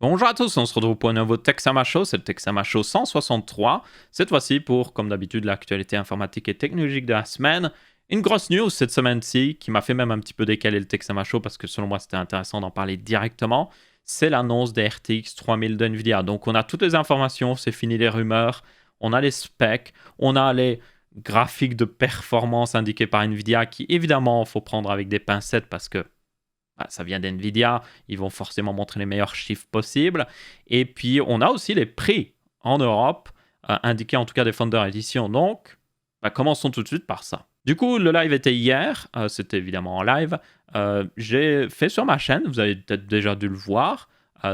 Bonjour à tous, on se retrouve pour un nouveau Texama Show, c'est le Texama Show 163. Cette fois-ci pour, comme d'habitude, l'actualité informatique et technologique de la semaine. Une grosse news cette semaine-ci qui m'a fait même un petit peu décaler le Texama Show parce que selon moi c'était intéressant d'en parler directement. C'est l'annonce des RTX 3000 de Nvidia. Donc on a toutes les informations, c'est fini les rumeurs, on a les specs, on a les graphiques de performance indiqués par Nvidia qui évidemment faut prendre avec des pincettes parce que ça vient d'NVIDIA, ils vont forcément montrer les meilleurs chiffres possibles. Et puis, on a aussi les prix en Europe, indiqués en tout cas des Founder Edition. Donc, commençons tout de suite par ça. Du coup, le live était hier, c'était évidemment en live. J'ai fait sur ma chaîne, vous avez peut-être déjà dû le voir.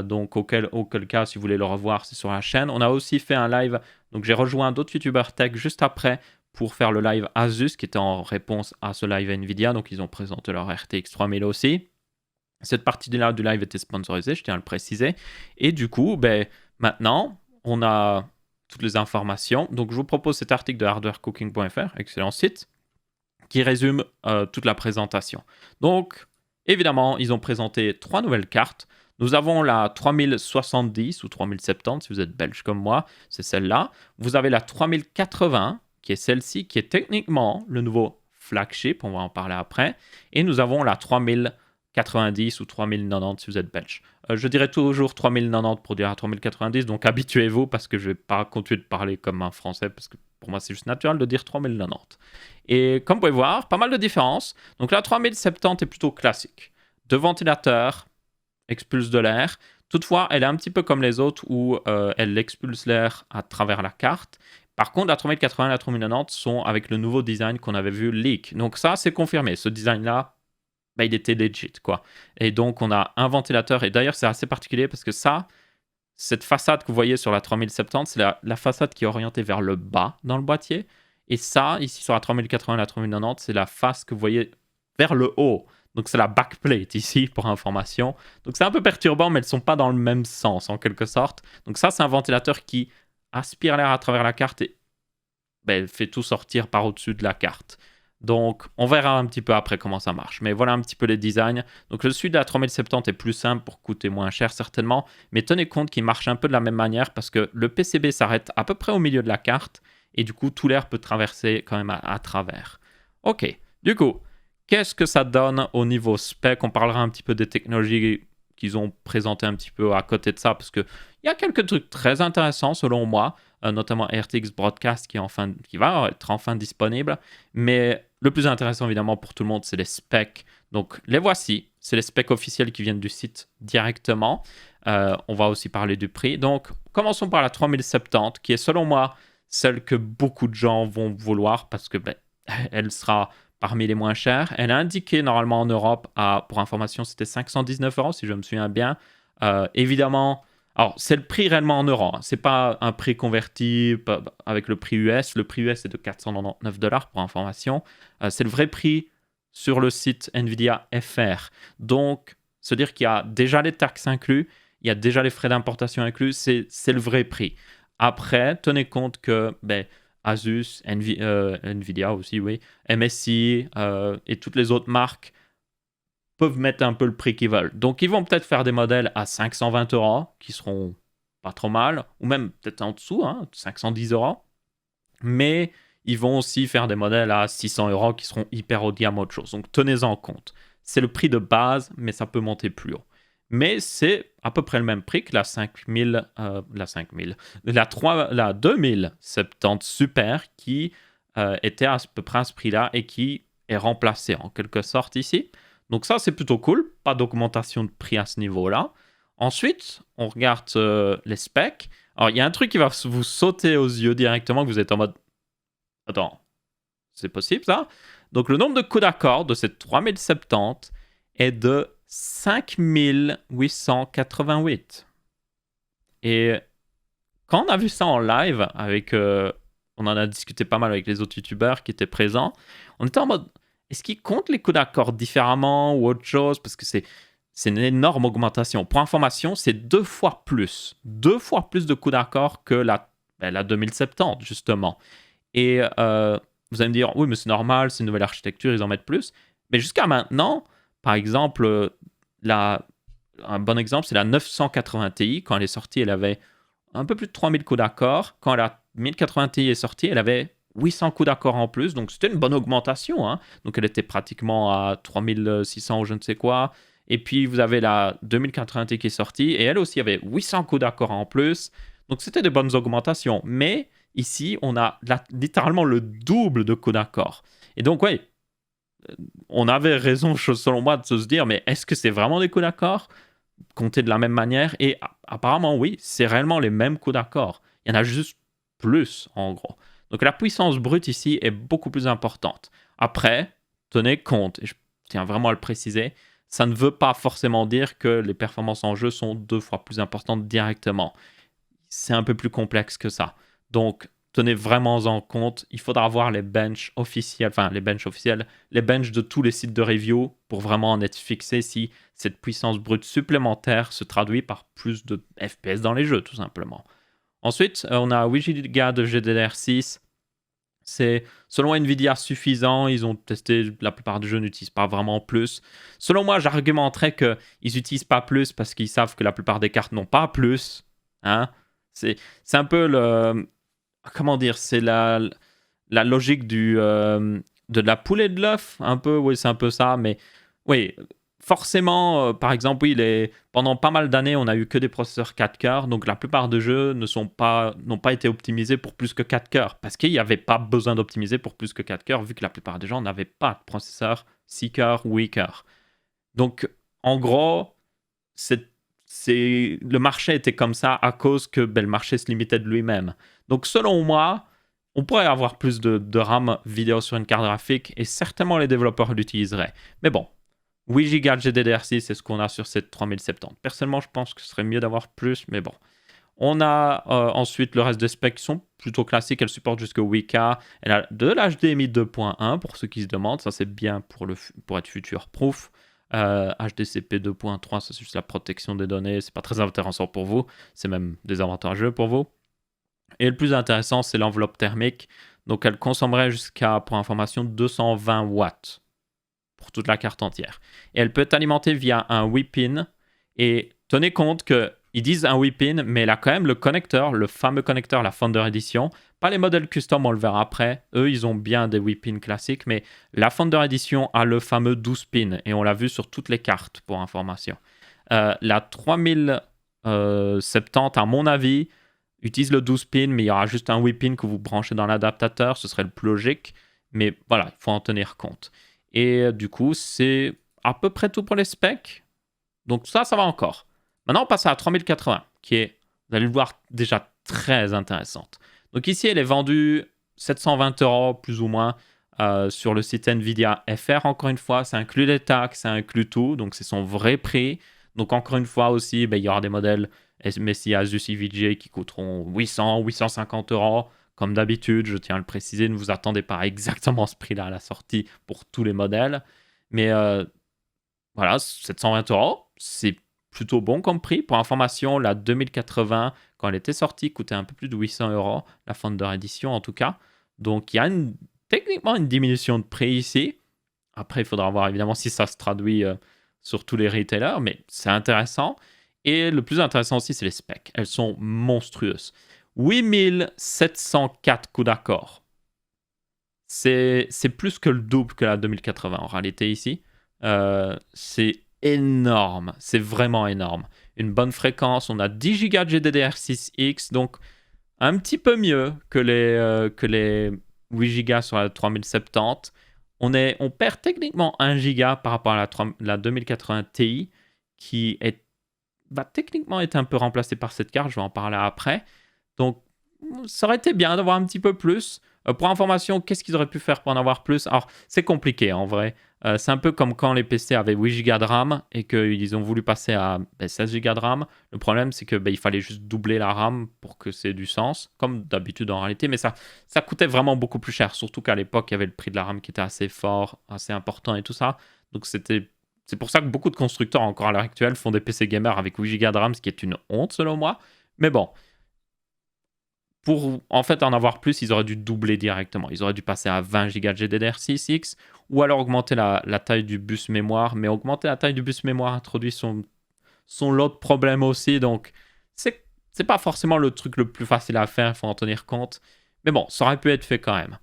Donc, auquel cas, si vous voulez le revoir, c'est sur la chaîne. On a aussi fait un live, donc j'ai rejoint d'autres YouTubers tech juste après pour faire le live Asus, qui était en réponse à ce live NVIDIA. Donc, ils ont présenté leur RTX 3000 aussi. Cette partie-là du live était sponsorisée, je tiens à le préciser. Et du coup, maintenant, on a toutes les informations. Donc, je vous propose cet article de hardwarecooking.fr, excellent site, qui résume toute la présentation. Donc, évidemment, ils ont présenté 3 nouvelles cartes. Nous avons la 3070 ou 3070, si vous êtes belge comme moi, c'est celle-là. Vous avez la 3080, qui est celle-ci, qui est techniquement le nouveau flagship, on va en parler après. Et nous avons la 3090 ou 3090 si vous êtes belge. Je dirais toujours 3090 pour dire à 3090, donc habituez-vous parce que je ne vais pas continuer de parler comme un français parce que pour moi c'est juste naturel de dire 3090. Et comme vous pouvez voir, pas mal de différences. Donc la 3070 est plutôt classique. Deux ventilateurs, expulse de l'air. Toutefois, elle est un petit peu comme les autres où elle expulse l'air à travers la carte. Par contre, la 3080 et la 3090 sont avec le nouveau design qu'on avait vu leak. Donc ça, c'est confirmé. Ce design-là, il était legit, quoi. Et donc, on a un ventilateur. Et d'ailleurs, c'est assez particulier parce que cette façade que vous voyez sur la 3070, c'est la façade qui est orientée vers le bas dans le boîtier. Et ça, ici sur la 3080 et la 3090, c'est la face que vous voyez vers le haut. Donc, c'est la backplate ici, pour information. Donc, c'est un peu perturbant, mais elles ne sont pas dans le même sens, en quelque sorte. Donc, ça, c'est un ventilateur qui aspire l'air à travers la carte et fait tout sortir par au-dessus de la carte. Donc, on verra un petit peu après comment ça marche. Mais voilà un petit peu les designs. Donc, le celui de la 3070 est plus simple pour coûter moins cher, certainement. Mais tenez compte qu'il marche un peu de la même manière parce que le PCB s'arrête à peu près au milieu de la carte. Et du coup, tout l'air peut traverser quand même à travers. Ok. Du coup, qu'est-ce que ça donne au niveau spec? On parlera un petit peu des technologies qu'ils ont présentées un petit peu à côté de ça parce qu'il y a quelques trucs très intéressants selon moi. Notamment RTX Broadcast qui va être enfin disponible. Mais le plus intéressant évidemment pour tout le monde, c'est les specs. Donc les voici, c'est les specs officiels qui viennent du site directement. On va aussi parler du prix. Donc commençons par la 3070 qui est selon moi celle que beaucoup de gens vont vouloir parce que elle sera parmi les moins chères. Elle est indiquée normalement en Europe pour information, c'était 519 euros si je me souviens bien. Évidemment, alors, c'est le prix réellement en euros. C'est pas un prix converti avec le prix US. Le prix US est de 499 dollars pour information. C'est le vrai prix sur le site Nvidia FR. Donc, se dire qu'il y a déjà les taxes inclus, il y a déjà les frais d'importation inclus, c'est le vrai prix. Après, tenez compte que Asus, Nvidia aussi, oui, MSI et toutes les autres marques peuvent mettre un peu le prix qu'ils veulent. Donc, ils vont peut-être faire des modèles à 520 euros, qui seront pas trop mal, ou même peut-être en dessous, 510 euros. Mais ils vont aussi faire des modèles à 600 euros qui seront hyper haut de gamme, autre chose. Donc, tenez-en compte. C'est le prix de base, mais ça peut monter plus haut. Mais c'est à peu près le même prix que la 2070 Super qui était à peu près à ce prix-là et qui est remplacée en quelque sorte ici. Donc ça, c'est plutôt cool. Pas d'augmentation de prix à ce niveau-là. Ensuite, on regarde les specs. Alors, il y a un truc qui va vous sauter aux yeux directement, que vous êtes en mode... Attends, c'est possible ça? Donc, le nombre de coups d'accord de cette 3070 est de 5888. Et quand on a vu ça en live, on en a discuté pas mal avec les autres youtubeurs qui étaient présents, on était en mode... Est-ce qu'ils comptent les coups d'accord différemment ou autre chose? Parce que c'est une énorme augmentation. Pour information, c'est 2 fois plus. 2 fois plus de coups d'accord que la 2070, justement. Et vous allez me dire, oui, mais c'est normal, c'est une nouvelle architecture, ils en mettent plus. Mais jusqu'à maintenant, par exemple, la Un bon exemple, c'est la 980 Ti. Quand elle est sortie, elle avait un peu plus de 3000 coups d'accord. Quand la 1080 Ti est sortie, elle avait 800 coups d'accord en plus. Donc c'était une bonne augmentation, hein. Donc elle était pratiquement à 3600 ou je ne sais quoi. Et puis vous avez la 2080 Ti qui est sortie. Et elle aussi avait 800 coups d'accord en plus. Donc c'était de bonnes augmentations. Mais ici, on a littéralement le double de coups d'accord. Et donc, oui, on avait raison, selon moi, de se dire, mais est-ce que c'est vraiment des coups d'accord comptés de la même manière? Et apparemment, oui, c'est réellement les mêmes coups d'accord. Il y en a juste plus, en gros. Donc la puissance brute ici est beaucoup plus importante. Après, tenez compte, et je tiens vraiment à le préciser, ça ne veut pas forcément dire que les performances en jeu sont 2 fois plus importantes directement. C'est un peu plus complexe que ça. Donc, tenez vraiment en compte, il faudra voir les benches officiels, les benches de tous les sites de review pour vraiment en être fixé si cette puissance brute supplémentaire se traduit par plus de FPS dans les jeux, tout simplement. Ensuite, on a 8 Go de GDDR6. C'est, selon Nvidia, suffisant. Ils ont testé, la plupart des jeux n'utilisent pas vraiment plus. Selon moi, j'argumenterais qu'ils n'utilisent pas plus parce qu'ils savent que la plupart des cartes n'ont pas plus. Hein. C'est un peu le... Comment dire? C'est la logique de la poule et de l'œuf. Un peu, oui, c'est un peu ça. Mais oui, forcément, par exemple, oui, pendant pas mal d'années, on a eu que des processeurs 4 cœurs. Donc la plupart des jeux n'ont pas été optimisés pour plus que 4 cœurs. Parce qu'il n'y avait pas besoin d'optimiser pour plus que 4 cœurs, vu que la plupart des gens n'avaient pas de processeur 6 cœurs ou 8 cœurs. Donc, en gros, le marché était comme ça à cause que le marché se limitait de lui-même. Donc, selon moi, on pourrait avoir plus de RAM vidéo sur une carte graphique et certainement les développeurs l'utiliseraient. Mais bon, 8 Go de GDDR6, c'est ce qu'on a sur cette 3070. Personnellement, je pense que ce serait mieux d'avoir plus, mais bon. On a ensuite le reste des specs qui sont plutôt classiques. Elle supporte jusqu'au 8K. Elle a de l'HDMI 2.1 pour ceux qui se demandent. Ça, c'est bien pour être future-proof. HDCP 2.3, ça c'est juste la protection des données. C'est pas très intéressant pour vous. C'est même désavantageux pour vous. Et le plus intéressant, c'est l'enveloppe thermique. Donc, elle consommerait jusqu'à, pour information, 220 watts pour toute la carte entière. Et elle peut être alimentée via un 8-pin. Et tenez compte qu'ils disent un 8-pin, mais elle a quand même le connecteur, le fameux connecteur, la Founder Edition. Pas les modèles custom, on le verra après. Eux, ils ont bien des 8-pins classiques, mais la Founder Edition a le fameux 12-pin. Et on l'a vu sur toutes les cartes, pour information. La 3070, à mon avis, utilise le 12 pin, mais il y aura juste un 8 pin que vous branchez dans l'adaptateur, ce serait le plus logique. Mais voilà, il faut en tenir compte. Et du coup, c'est à peu près tout pour les specs. Donc ça va encore. Maintenant, on passe à la 3080, qui est, vous allez le voir, déjà très intéressante. Donc ici, elle est vendue 720 € plus ou moins sur le site Nvidia FR, encore une fois. Ça inclut les taxes, ça inclut tout. Donc c'est son vrai prix. Donc encore une fois aussi, il y aura des modèles MSI Asus EVGA qui coûteront 800, 850 €. Comme d'habitude, je tiens à le préciser, ne vous attendez pas à exactement ce prix-là à la sortie pour tous les modèles. Mais voilà, 720 €, c'est plutôt bon comme prix. Pour information, la 2080, quand elle était sortie, coûtait un peu plus de 800 €, la Founder Edition en tout cas. Donc il y a techniquement une diminution de prix ici. Après, il faudra voir évidemment si ça se traduit sur tous les retailers, mais c'est intéressant. Et le plus intéressant aussi, c'est les specs. Elles sont monstrueuses. 8704 coups d'accord. C'est plus que le double que la 2080 en réalité ici. C'est énorme. C'est vraiment énorme. Une bonne fréquence. On a 10 Go de GDDR6X, donc un petit peu mieux que les 8 Go sur la 3070. On perd techniquement 1 Go par rapport à la 2080 Ti, qui va techniquement être un peu remplacé par cette carte, je vais en parler après. Donc, ça aurait été bien d'avoir un petit peu plus. Pour information, qu'est-ce qu'ils auraient pu faire pour en avoir plus? Alors, c'est compliqué en vrai. C'est un peu comme quand les PC avaient 8 Go de RAM et qu'ils ont voulu passer à 16 Go de RAM. Le problème, c'est que il fallait juste doubler la RAM pour que ça ait du sens, comme d'habitude en réalité. Mais ça coûtait vraiment beaucoup plus cher, surtout qu'à l'époque, il y avait le prix de la RAM qui était assez fort, assez important et tout ça. Donc, c'est pour ça que beaucoup de constructeurs, encore à l'heure actuelle, font des PC gamers avec 8 Go de RAM, ce qui est une honte selon moi. Mais bon, pour en fait en avoir plus, ils auraient dû doubler directement. Ils auraient dû passer à 20 Go de GDDR6X ou alors augmenter la taille du bus mémoire. Mais augmenter la taille du bus mémoire introduit son son lot de problèmes aussi. Donc, c'est pas forcément le truc le plus facile à faire, il faut en tenir compte. Mais bon, ça aurait pu être fait quand même.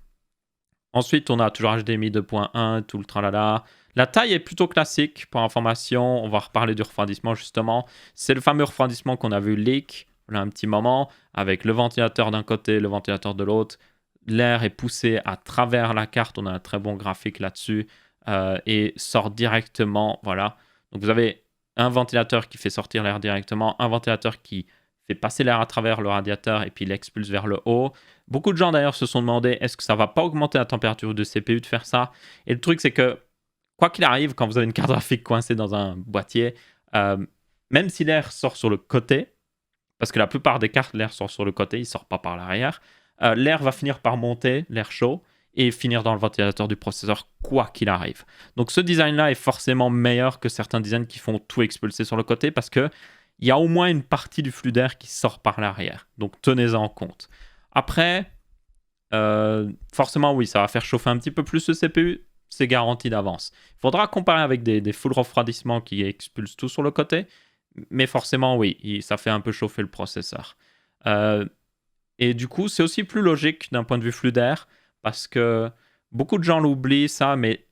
Ensuite, on a toujours HDMI 2.1, tout le tralala. La taille est plutôt classique pour information. On va reparler du refroidissement justement. C'est le fameux refroidissement qu'on a vu leak là un petit moment, avec le ventilateur d'un côté, le ventilateur de l'autre. L'air est poussé à travers la carte. On a un très bon graphique là-dessus et sort directement. Voilà. Donc vous avez un ventilateur qui fait sortir l'air directement, un ventilateur qui fait passer l'air à travers le radiateur et puis l'expulse vers le haut. Beaucoup de gens d'ailleurs se sont demandé est-ce que ça va pas augmenter la température de CPU de faire ça. Et le truc c'est que quoi qu'il arrive, quand vous avez une carte graphique coincée dans un boîtier, même si l'air sort sur le côté, parce que la plupart des cartes, l'air sort sur le côté, il ne sort pas par l'arrière, l'air va finir par monter, l'air chaud, et finir dans le ventilateur du processeur, quoi qu'il arrive. Donc ce design-là est forcément meilleur que certains designs qui font tout expulser sur le côté, parce qu'il y a au moins une partie du flux d'air qui sort par l'arrière. Donc tenez-en compte. Après, forcément, oui, ça va faire chauffer un petit peu plus le CPU, c'est garanti d'avance. Il faudra comparer avec des full refroidissement qui expulsent tout sur le côté, mais forcément, oui, ça fait un peu chauffer le processeur. Et du coup, c'est aussi plus logique d'un point de vue flux d'air, parce que beaucoup de gens l'oublient, ça, mais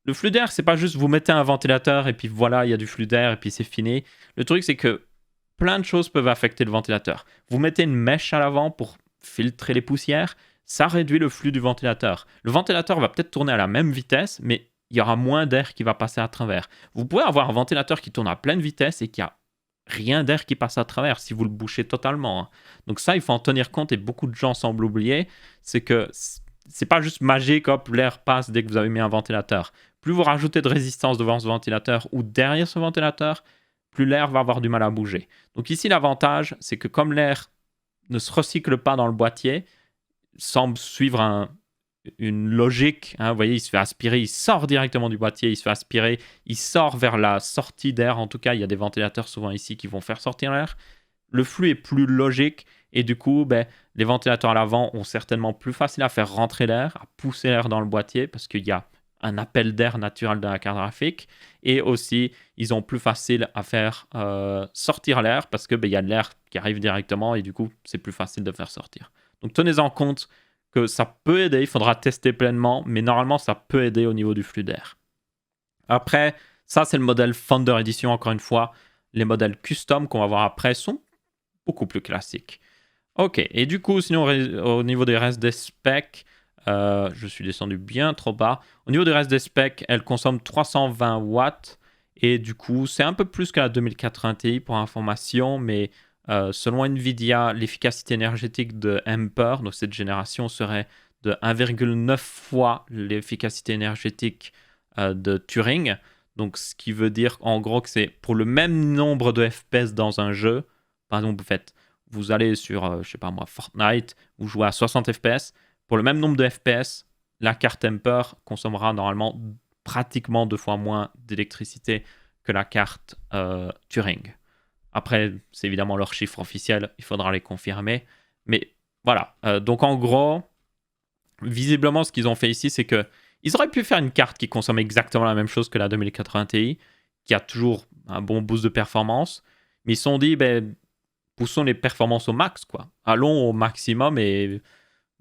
le flux d'air, c'est pas juste vous mettez un ventilateur et puis voilà, il y a du flux d'air et puis c'est fini. Le truc, c'est que plein de choses peuvent affecter le ventilateur. Vous mettez une mèche à l'avant pour filtrer les poussières, ça réduit le flux du ventilateur. Le ventilateur va peut-être tourner à la même vitesse, mais il y aura moins d'air qui va passer à travers. Vous pouvez avoir un ventilateur qui tourne à pleine vitesse et qui a rien d'air qui passe à travers si vous le bouchez totalement. Donc ça, il faut en tenir compte et beaucoup de gens semblent oublier, c'est que c'est pas juste magique, hop, l'air passe dès que vous avez mis un ventilateur. Plus vous rajoutez de résistance devant ce ventilateur ou derrière ce ventilateur, plus l'air va avoir du mal à bouger. Donc ici, l'avantage, c'est que comme l'air ne se recycle pas dans le boîtier, semble suivre une logique. Vous voyez, il se fait aspirer, il sort directement du boîtier, il se fait aspirer, il sort vers la sortie d'air. En tout cas, il y a des ventilateurs souvent ici qui vont faire sortir l'air. Le flux est plus logique et du coup, les ventilateurs à l'avant ont certainement plus facile à faire rentrer l'air, à pousser l'air dans le boîtier parce qu'il y a un appel d'air naturel dans la carte graphique. Et aussi, ils ont plus facile à faire sortir l'air parce qu'il y a de l'air qui arrive directement et du coup, c'est plus facile de faire sortir. Donc tenez-en compte que ça peut aider, il faudra tester pleinement, mais normalement ça peut aider au niveau du flux d'air. Après, ça c'est le modèle Thunder Edition, encore une fois. Les modèles custom qu'on va voir après sont beaucoup plus classiques. Ok, et du coup, sinon au niveau des restes des specs, je suis descendu bien trop bas. Au niveau des restes des specs, elle consomme 320 watts, et du coup, c'est un peu plus que la 2080 Ti pour information, mais selon Nvidia, l'efficacité énergétique de Ampere, donc cette génération, serait de 1,9 fois l'efficacité énergétique de Turing. Donc, ce qui veut dire en gros que c'est pour le même nombre de FPS dans un jeu. Par exemple, vous allez sur, je sais pas moi, Fortnite, vous jouez à 60 FPS. Pour le même nombre de FPS, la carte Ampere consommera normalement pratiquement 2 fois moins d'électricité que la carte Turing. Après, c'est évidemment leurs chiffres officiels, il faudra les confirmer. Mais voilà, donc en gros, visiblement, ce qu'ils ont fait ici, c'est que ils auraient pu faire une carte qui consomme exactement la même chose que la 2080 Ti, qui a toujours un bon boost de performance, mais ils se sont dit, poussons les performances au max, quoi. Allons au maximum et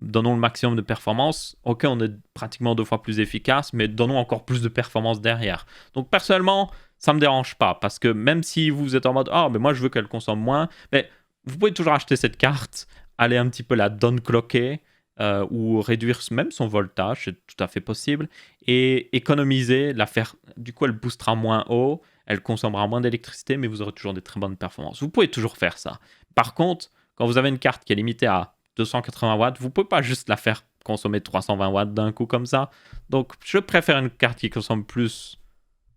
donnons le maximum de performance. Ok, on est pratiquement 2 fois plus efficace, mais donnons encore plus de performance derrière. Donc personnellement, ça ne me dérange pas, parce que même si vous êtes en mode « Ah, mais moi je veux qu'elle consomme moins », vous pouvez toujours acheter cette carte, aller un petit peu la downclocker ou réduire même son voltage, c'est tout à fait possible, et économiser, la faire. Du coup, elle boostera moins haut, elle consommera moins d'électricité, mais vous aurez toujours des très bonnes performances. Vous pouvez toujours faire ça. Par contre, quand vous avez une carte qui est limitée à 280 watts, vous ne pouvez pas juste la faire consommer 320 watts d'un coup comme ça. Donc, je préfère une carte qui consomme plus,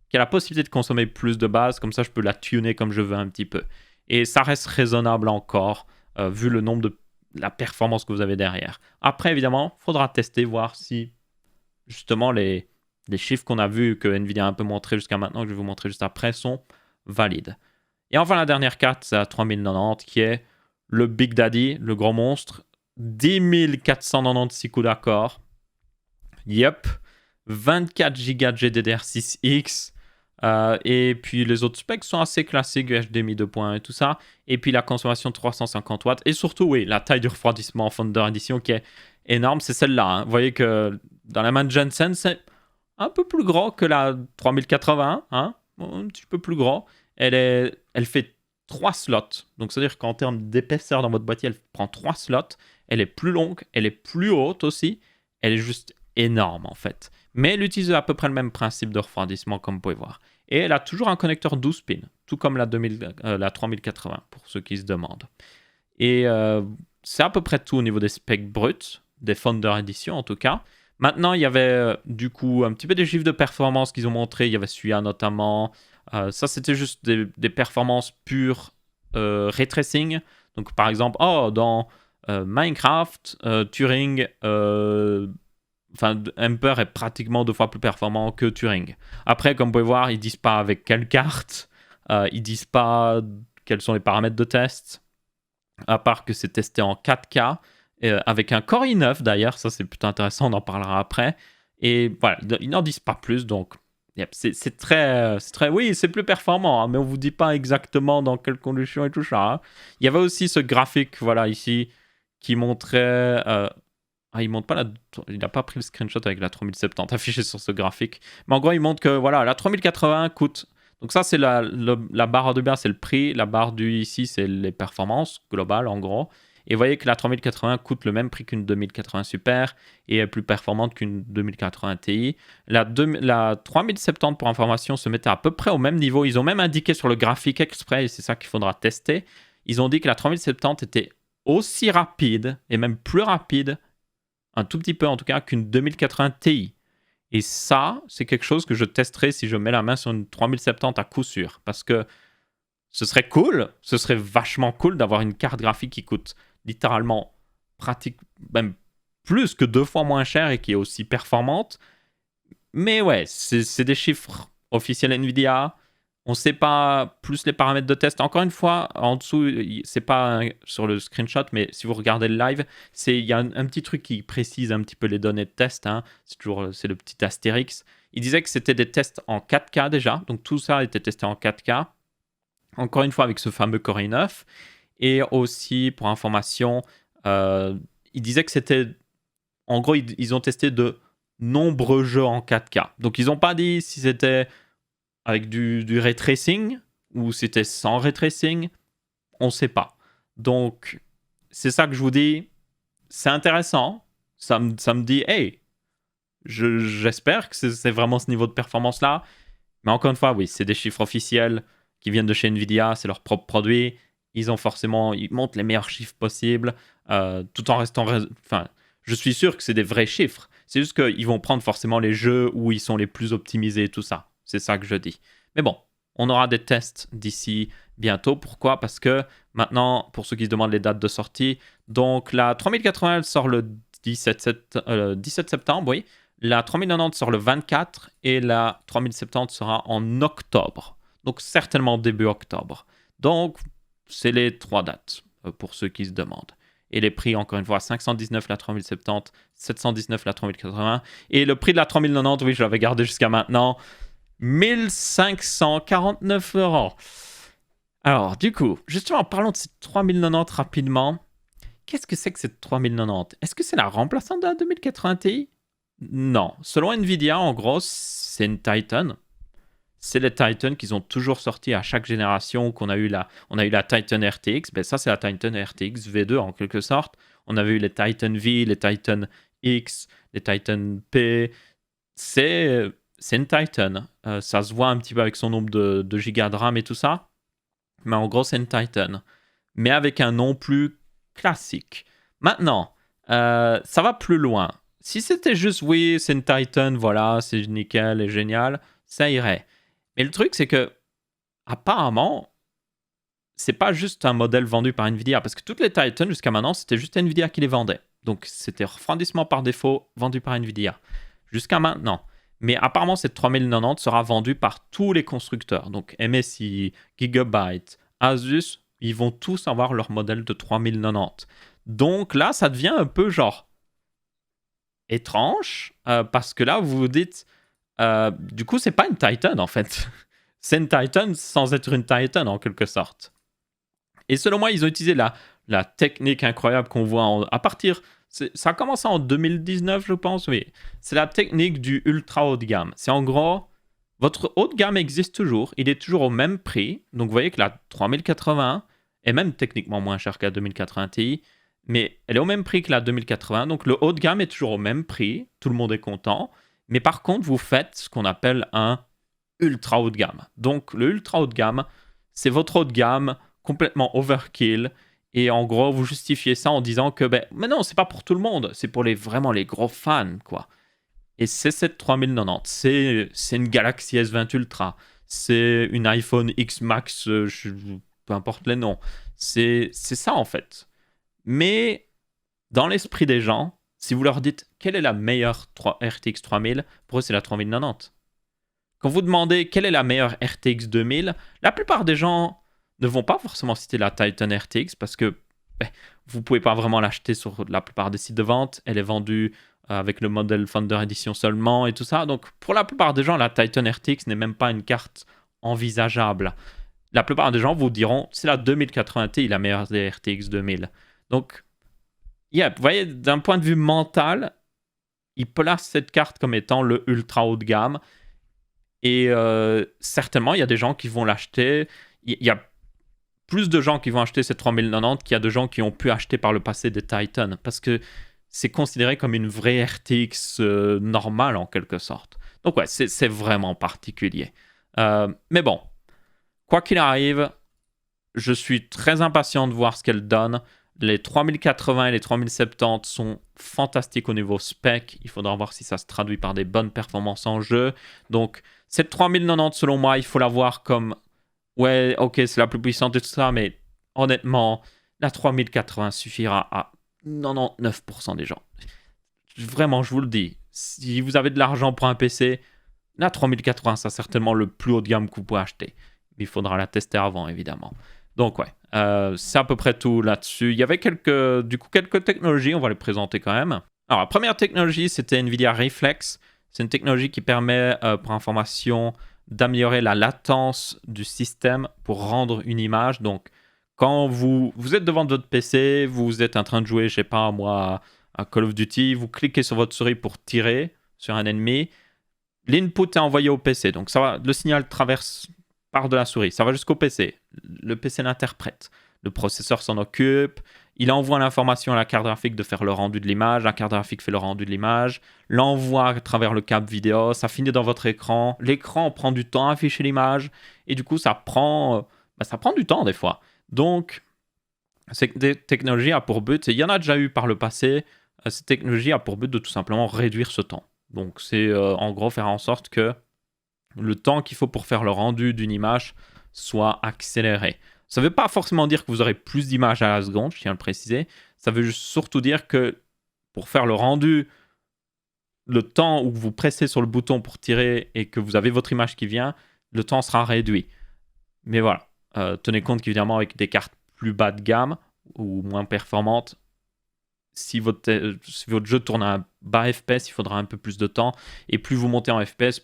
qui a la possibilité de consommer plus de base, comme ça je peux la tuner comme je veux un petit peu. Et ça reste raisonnable encore, vu le nombre de la performance que vous avez derrière. Après, évidemment, il faudra tester, voir si justement les chiffres qu'on a vus, que Nvidia a un peu montré jusqu'à maintenant, que je vais vous montrer juste après, sont valides. Et enfin, la dernière carte, c'est la 3090, qui est le Big Daddy, le gros monstre. 10 496 coups d'accord. Yep. 24 Go de GDDR6X. Et puis les autres specs sont assez classiques, HDMI 2.1 et tout ça. Et puis la consommation 350 watts. Et surtout, oui, la taille du refroidissement Founder Edition qui est énorme, c'est celle-là. Hein. Vous voyez que dans la main de Jensen, c'est un peu plus gros que la 3080. Hein, un petit peu plus gros. Elle fait 3 slots. Donc c'est-à-dire qu'en termes d'épaisseur dans votre boîtier, elle prend 3 slots. Elle est plus longue, elle est plus haute aussi. Elle est juste énorme en fait. Mais elle utilise à peu près le même principe de refroidissement comme vous pouvez voir. Et elle a toujours un connecteur 12 pins, tout comme la 3080 pour ceux qui se demandent. Et c'est à peu près tout au niveau des specs bruts, des Founder Edition en tout cas. Maintenant, il y avait du coup un petit peu des chiffres de performance qu'ils ont montré. Il y avait celui-là notamment. Ça, c'était juste des performances pures ray tracing. Donc par exemple, dans Minecraft, Turing, Emper est pratiquement 2 fois plus performant que Turing. Après, comme vous pouvez voir, ils disent pas avec quelle carte, ils disent pas quels sont les paramètres de test, à part que c'est testé en 4K, avec un Core i9 d'ailleurs, ça c'est plutôt intéressant, on en parlera après. Et voilà, ils n'en disent pas plus, donc c'est très, oui, c'est plus performant, hein, mais on vous dit pas exactement dans quelles conditions et tout ça. Hein. Il y avait aussi ce graphique, voilà, ici, qui montrait... il montre pas il n'a pas pris le screenshot avec la 3070 affiché sur ce graphique. Mais en gros, il montre que voilà, la 3080 coûte... Donc ça, c'est la barre de bas, c'est le prix. La barre du ici, c'est les performances globales, en gros. Et vous voyez que la 3080 coûte le même prix qu'une 2080 Super et est plus performante qu'une 2080 Ti. La 3070, pour information, se mettait à peu près au même niveau. Ils ont même indiqué sur le graphique exprès, et c'est ça qu'il faudra tester. Ils ont dit que la 3070 était aussi rapide, et même plus rapide, un tout petit peu en tout cas, qu'une 2080 Ti. Et ça, c'est quelque chose que je testerai si je mets la main sur une 3070 à coup sûr. Parce que ce serait cool, ce serait vachement cool d'avoir une carte graphique qui coûte littéralement même plus que 2 fois moins cher et qui est aussi performante. Mais ouais, c'est des chiffres officiels Nvidia. On ne sait pas plus les paramètres de test. Encore une fois, en dessous, c'est pas sur le screenshot, mais si vous regardez le live, il y a un petit truc qui précise un petit peu les données de test. Hein. C'est le petit astérix. Il disait que c'était des tests en 4K déjà. Donc tout ça était testé en 4K. Encore une fois, avec ce fameux Core i9. Et aussi, pour information, il disait que c'était... En gros, ils ont testé de nombreux jeux en 4K. Donc, ils n'ont pas dit si c'était avec du ray tracing ou si c'était sans ray tracing. On ne sait pas. Donc, c'est ça que je vous dis. C'est intéressant. Ça me dit, hey, j'espère que c'est vraiment ce niveau de performance-là. Mais encore une fois, oui, c'est des chiffres officiels qui viennent de chez Nvidia, c'est leur propre produit. Ils montrent les meilleurs chiffres possibles, tout en restant... je suis sûr que c'est des vrais chiffres. C'est juste qu'ils vont prendre forcément les jeux où ils sont les plus optimisés et tout ça. C'est ça que je dis. Mais bon, on aura des tests d'ici bientôt. Pourquoi ? Parce que maintenant, pour ceux qui se demandent les dates de sortie, donc la 3080 elle sort le 17 septembre, oui. La 3090 sort le 24 et la 3070 sera en octobre. Donc certainement début octobre. Donc c'est les 3 dates pour ceux qui se demandent. Et les prix, encore une fois, 519 la 3070, 719 la 3080. Et le prix de la 3090, oui, je l'avais gardé jusqu'à maintenant, 1549 €. Alors, du coup, justement, parlons de cette 3090 rapidement. Qu'est-ce que c'est que cette 3090 ? Est-ce que c'est la remplaçante de la 2080 Ti ? Non. Selon Nvidia, en gros, c'est une Titan. C'est les Titans qu'ils ont toujours sortis à chaque génération. On a eu la Titan RTX. Ben ça, c'est la Titan RTX V2 en quelque sorte. On avait eu les Titan V, les Titan X, les Titan P. C'est une Titan. Ça se voit un petit peu avec son nombre de gigas de RAM et tout ça. Mais en gros, c'est une Titan. Mais avec un nom plus classique. Maintenant, ça va plus loin. Si c'était juste, oui, c'est une Titan, voilà, c'est nickel et génial, ça irait. Mais le truc, c'est que, apparemment, c'est pas juste un modèle vendu par Nvidia, parce que toutes les Titans, jusqu'à maintenant, c'était juste Nvidia qui les vendait. Donc, c'était refroidissement par défaut vendu par Nvidia. Jusqu'à maintenant. Mais apparemment, cette 3090 sera vendue par tous les constructeurs. Donc, MSI, Gigabyte, Asus, ils vont tous avoir leur modèle de 3090. Donc là, ça devient un peu genre étrange, parce que là, vous vous dites, du coup, c'est pas une Titan, en fait. c'est une Titan sans être une Titan en quelque sorte. Et selon moi, ils ont utilisé la technique incroyable qu'on voit à partir... Ça a commencé en 2019, je pense, oui. C'est la technique du ultra haut de gamme. C'est en gros, votre haut de gamme existe toujours. Il est toujours au même prix. Donc, vous voyez que la 3080 est même techniquement moins chère que la 2080 Ti. Mais elle est au même prix que la 2080. Donc, le haut de gamme est toujours au même prix. Tout le monde est content. Mais par contre, vous faites ce qu'on appelle un ultra haut de gamme. Donc, le ultra haut de gamme, c'est votre haut de gamme complètement overkill. Et en gros, vous justifiez ça en disant que, mais non, c'est pas pour tout le monde, c'est pour vraiment les gros fans, quoi. Et c'est cette 3090, c'est une Galaxy S20 Ultra, c'est une iPhone X Max, peu importe les noms. C'est ça, en fait. Mais, dans l'esprit des gens, si vous leur dites, quelle est la meilleure RTX 3000, pour eux, c'est la 3090. Quand vous demandez, quelle est la meilleure RTX 2000, la plupart des gens ne vont pas forcément citer la Titan RTX parce que vous ne pouvez pas vraiment l'acheter sur la plupart des sites de vente. Elle est vendue avec le modèle Thunder Edition seulement et tout ça. Donc, pour la plupart des gens, la Titan RTX n'est même pas une carte envisageable. La plupart des gens vous diront, c'est la 2080 Ti, la meilleure des RTX 2000. Donc, vous voyez, d'un point de vue mental, ils placent cette carte comme étant le ultra haut de gamme. Et certainement, il y a des gens qui vont l'acheter. Il y a plus de gens qui vont acheter cette 3090 qu'il y a de gens qui ont pu acheter par le passé des Titan. Parce que c'est considéré comme une vraie RTX normale, en quelque sorte. Donc ouais, c'est vraiment particulier. Mais bon, quoi qu'il arrive, je suis très impatient de voir ce qu'elle donne. Les 3080 et les 3070 sont fantastiques au niveau spec. Il faudra voir si ça se traduit par des bonnes performances en jeu. Donc, cette 3090, selon moi, il faut la voir comme... Ouais, ok, c'est la plus puissante et tout ça, mais honnêtement, la 3080 suffira à 99% des gens. Vraiment, je vous le dis. Si vous avez de l'argent pour un PC, la 3080, c'est certainement le plus haut de gamme que vous pouvez acheter. Mais il faudra la tester avant, évidemment. Donc ouais, c'est à peu près tout là-dessus. Il y avait quelques technologies, on va les présenter quand même. Alors la première technologie, c'était NVIDIA Reflex. C'est une technologie qui permet, pour information, d'améliorer la latence du système pour rendre une image. Donc quand vous êtes devant votre PC, vous êtes en train de jouer, je sais pas moi, à Call of Duty, vous cliquez sur votre souris pour tirer sur un ennemi, l'input est envoyé au PC. Donc ça va, le signal traverse part de la souris, ça va jusqu'au PC. Le PC l'interprète. Le processeur s'en occupe. Il envoie l'information à la carte graphique de faire le rendu de l'image. La carte graphique fait le rendu de l'image. L'envoie à travers le câble vidéo. Ça finit dans votre écran. L'écran prend du temps à afficher l'image. Et du coup, ça prend du temps des fois. Donc, cette technologie a pour but, et il y en a déjà eu par le passé, cette technologie a pour but de tout simplement réduire ce temps. Donc, c'est en gros faire en sorte que le temps qu'il faut pour faire le rendu d'une image soit accéléré. Ça ne veut pas forcément dire que vous aurez plus d'images à la seconde, je tiens à le préciser. Ça veut surtout dire que pour faire le rendu, le temps où vous pressez sur le bouton pour tirer et que vous avez votre image qui vient, le temps sera réduit. Mais voilà, tenez compte qu'évidemment avec des cartes plus bas de gamme ou moins performantes, si votre jeu tourne à un bas FPS, il faudra un peu plus de temps. Et plus vous montez en FPS,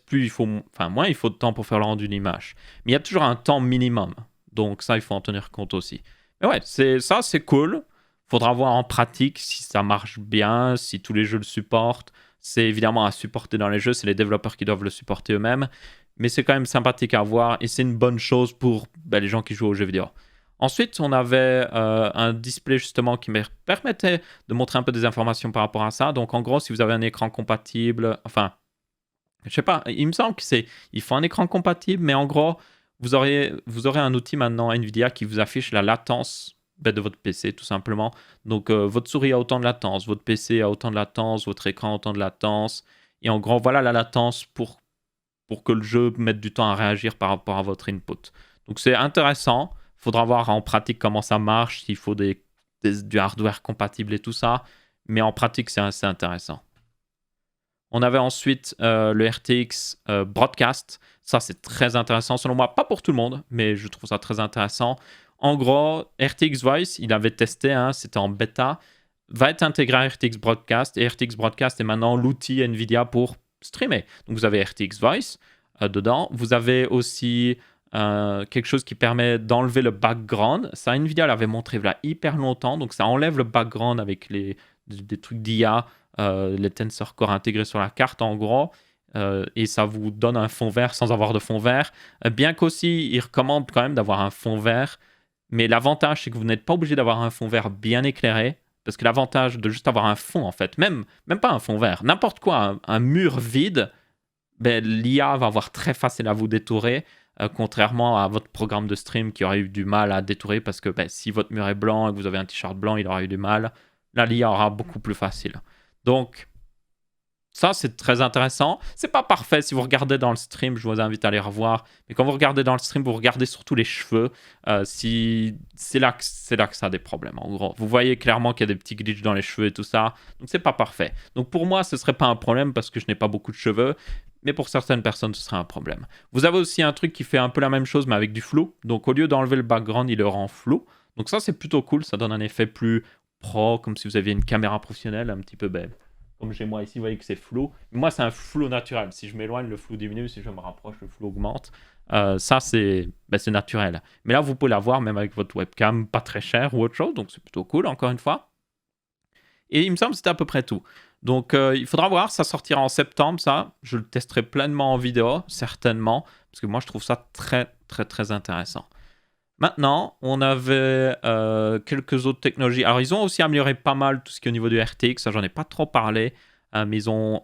moins il faut de temps pour faire le rendu d'une image. Mais il y a toujours un temps minimum. Donc ça, il faut en tenir compte aussi. Mais ouais, c'est cool. Faudra voir en pratique si ça marche bien, si tous les jeux le supportent. C'est évidemment à supporter dans les jeux, c'est les développeurs qui doivent le supporter eux-mêmes. Mais c'est quand même sympathique à voir et c'est une bonne chose pour les gens qui jouent aux jeux vidéo. Ensuite, on avait un display justement qui me permettait de montrer un peu des informations par rapport à ça. Donc en gros, si vous avez un écran compatible, enfin, je sais pas, il me semble il faut un écran compatible, mais en gros, vous aurez un outil maintenant NVIDIA qui vous affiche la latence de votre PC tout simplement. Donc votre souris a autant de latence, votre PC a autant de latence, votre écran a autant de latence. Et en gros, voilà la latence pour que le jeu mette du temps à réagir par rapport à votre input. Donc c'est intéressant. Il faudra voir en pratique comment ça marche, s'il faut du hardware compatible et tout ça. Mais en pratique, c'est assez intéressant. On avait ensuite le RTX Broadcast. Ça, c'est très intéressant selon moi. Pas pour tout le monde, mais je trouve ça très intéressant. En gros, RTX Voice, il avait testé, c'était en bêta, va être intégré à RTX Broadcast. Et RTX Broadcast est maintenant l'outil NVIDIA pour streamer. Donc, vous avez RTX Voice. dedans. Vous avez aussi quelque chose qui permet d'enlever le background. Ça, Nvidia l'avait montré là hyper longtemps. Donc, ça enlève le background avec des trucs d'IA, les Tensor Core intégrés sur la carte, en gros. Et ça vous donne un fond vert sans avoir de fond vert. Bien qu'aussi, ils recommandent quand même d'avoir un fond vert. Mais l'avantage, c'est que vous n'êtes pas obligé d'avoir un fond vert bien éclairé. Parce que l'avantage de juste avoir un fond, en fait, même pas un fond vert, n'importe quoi, un mur vide, ben, l'IA va avoir très facile à vous détourer, contrairement à votre programme de stream qui aurait eu du mal à détourer parce que ben, si votre mur est blanc et que vous avez un t-shirt blanc, il aura eu du mal. Là, l'IA aura beaucoup plus facile. Donc, ça, c'est très intéressant. C'est pas parfait. Si vous regardez dans le stream, je vous invite à aller revoir. Mais quand vous regardez dans le stream, vous regardez surtout les cheveux. C'est là que ça a des problèmes, en gros. Vous voyez clairement qu'il y a des petits glitches dans les cheveux et tout ça. Donc, c'est pas parfait. Donc, pour moi, ce serait pas un problème parce que je n'ai pas beaucoup de cheveux. Mais pour certaines personnes, ce serait un problème. Vous avez aussi un truc qui fait un peu la même chose, mais avec du flou. Donc, au lieu d'enlever le background, il le rend flou. Donc, ça, c'est plutôt cool. Ça donne un effet plus pro, comme si vous aviez une caméra professionnelle, un petit peu belle. Comme chez moi ici, vous voyez que c'est flou. Moi, c'est un flou naturel. Si je m'éloigne, le flou diminue. Si je me rapproche, le flou augmente. Ça, c'est naturel. Mais là, vous pouvez l'avoir même avec votre webcam, pas très cher ou autre chose. Donc, c'est plutôt cool, encore une fois. Et il me semble que c'était à peu près tout. Donc, il faudra voir. Ça sortira en septembre, ça. Je le testerai pleinement en vidéo, certainement. Parce que moi, je trouve ça très, très, très intéressant. Maintenant, on avait quelques autres technologies. Alors, ils ont aussi amélioré pas mal tout ce qui est au niveau du RTX. Ça, j'en ai pas trop parlé. Mais ils ont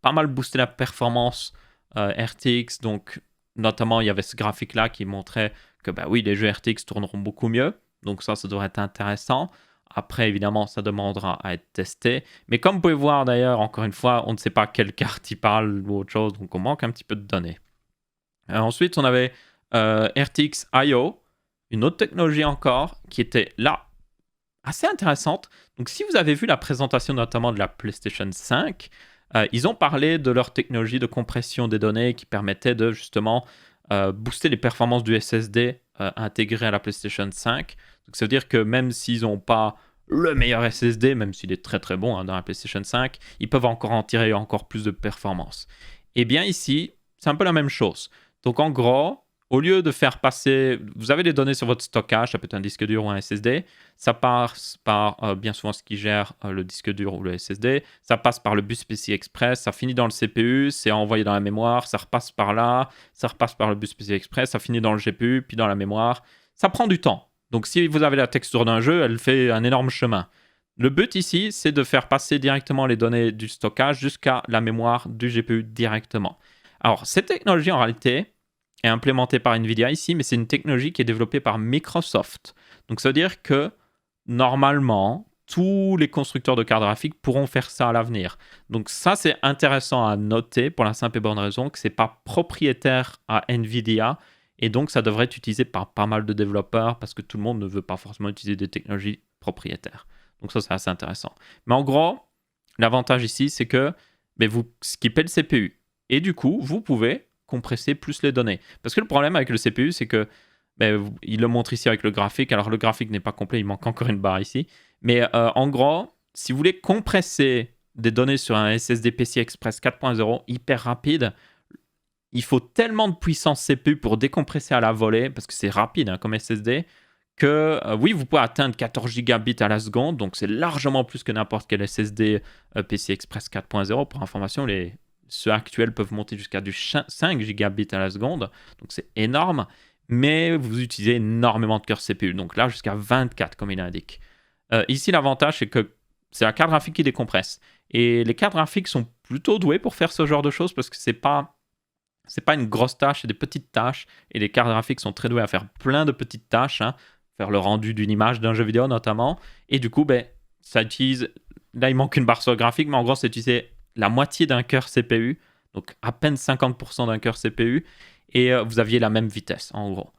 pas mal boosté la performance RTX. Donc, notamment, il y avait ce graphique-là qui montrait que, bah oui, les jeux RTX tourneront beaucoup mieux. Donc, ça devrait être intéressant. Après, évidemment, ça demandera à être testé. Mais comme vous pouvez voir, d'ailleurs, encore une fois, on ne sait pas quelle carte il parle ou autre chose. Donc, on manque un petit peu de données. Ensuite, on avait RTX IO. Une autre technologie encore qui était là assez intéressante. Donc, si vous avez vu la présentation notamment de la PlayStation 5, ils ont parlé de leur technologie de compression des données qui permettait de justement booster les performances du SSD intégré à la PlayStation 5. Donc, ça veut dire que même s'ils n'ont pas le meilleur SSD, même s'il est très très bon dans la PlayStation 5, ils peuvent encore en tirer encore plus de performance. Et bien ici, c'est un peu la même chose. Donc, en gros, au lieu de faire passer, vous avez des données sur votre stockage, ça peut être un disque dur ou un SSD, ça passe par bien souvent ce qui gère le disque dur ou le SSD, ça passe par le bus PCI Express, ça finit dans le CPU, c'est envoyé dans la mémoire, ça repasse par là, ça repasse par le bus PCI Express, ça finit dans le GPU, puis dans la mémoire. Ça prend du temps. Donc si vous avez la texture d'un jeu, elle fait un énorme chemin. Le but ici, c'est de faire passer directement les données du stockage jusqu'à la mémoire du GPU directement. Alors, cette technologie, en réalité, est implémentée par Nvidia ici, mais c'est une technologie qui est développée par Microsoft. Donc ça veut dire que normalement, tous les constructeurs de cartes graphiques pourront faire ça à l'avenir. Donc ça, c'est intéressant à noter pour la simple et bonne raison que ce n'est pas propriétaire à Nvidia et donc ça devrait être utilisé par pas mal de développeurs parce que tout le monde ne veut pas forcément utiliser des technologies propriétaires. Donc ça, c'est assez intéressant. Mais en gros, l'avantage ici, c'est que vous skippez le CPU et du coup, vous pouvez compresser plus les données. Parce que le problème avec le CPU, c'est que, il le montre ici avec le graphique. Alors, le graphique n'est pas complet, il manque encore une barre ici. Mais en gros, si vous voulez compresser des données sur un SSD PCI Express 4.0 hyper rapide, il faut tellement de puissance CPU pour décompresser à la volée, parce que c'est rapide comme SSD, que oui, vous pouvez atteindre 14 gigabits à la seconde, donc c'est largement plus que n'importe quel SSD PCI Express 4.0. Pour information, ceux actuels peuvent monter jusqu'à du 5 gigabits à la seconde, donc c'est énorme, mais vous utilisez énormément de cœur CPU, donc là jusqu'à 24 comme il indique. Ici, l'avantage, c'est que c'est la carte graphique qui décompresse, et les cartes graphiques sont plutôt douées pour faire ce genre de choses, parce que c'est pas une grosse tâche, c'est des petites tâches, et les cartes graphiques sont très douées à faire plein de petites tâches, faire le rendu d'une image d'un jeu vidéo notamment, et du coup, ça utilise, là il manque une barre sur le graphique, mais en gros, c'est utiliser la moitié d'un cœur CPU, donc à peine 50% d'un cœur CPU, et vous aviez la même vitesse, en gros.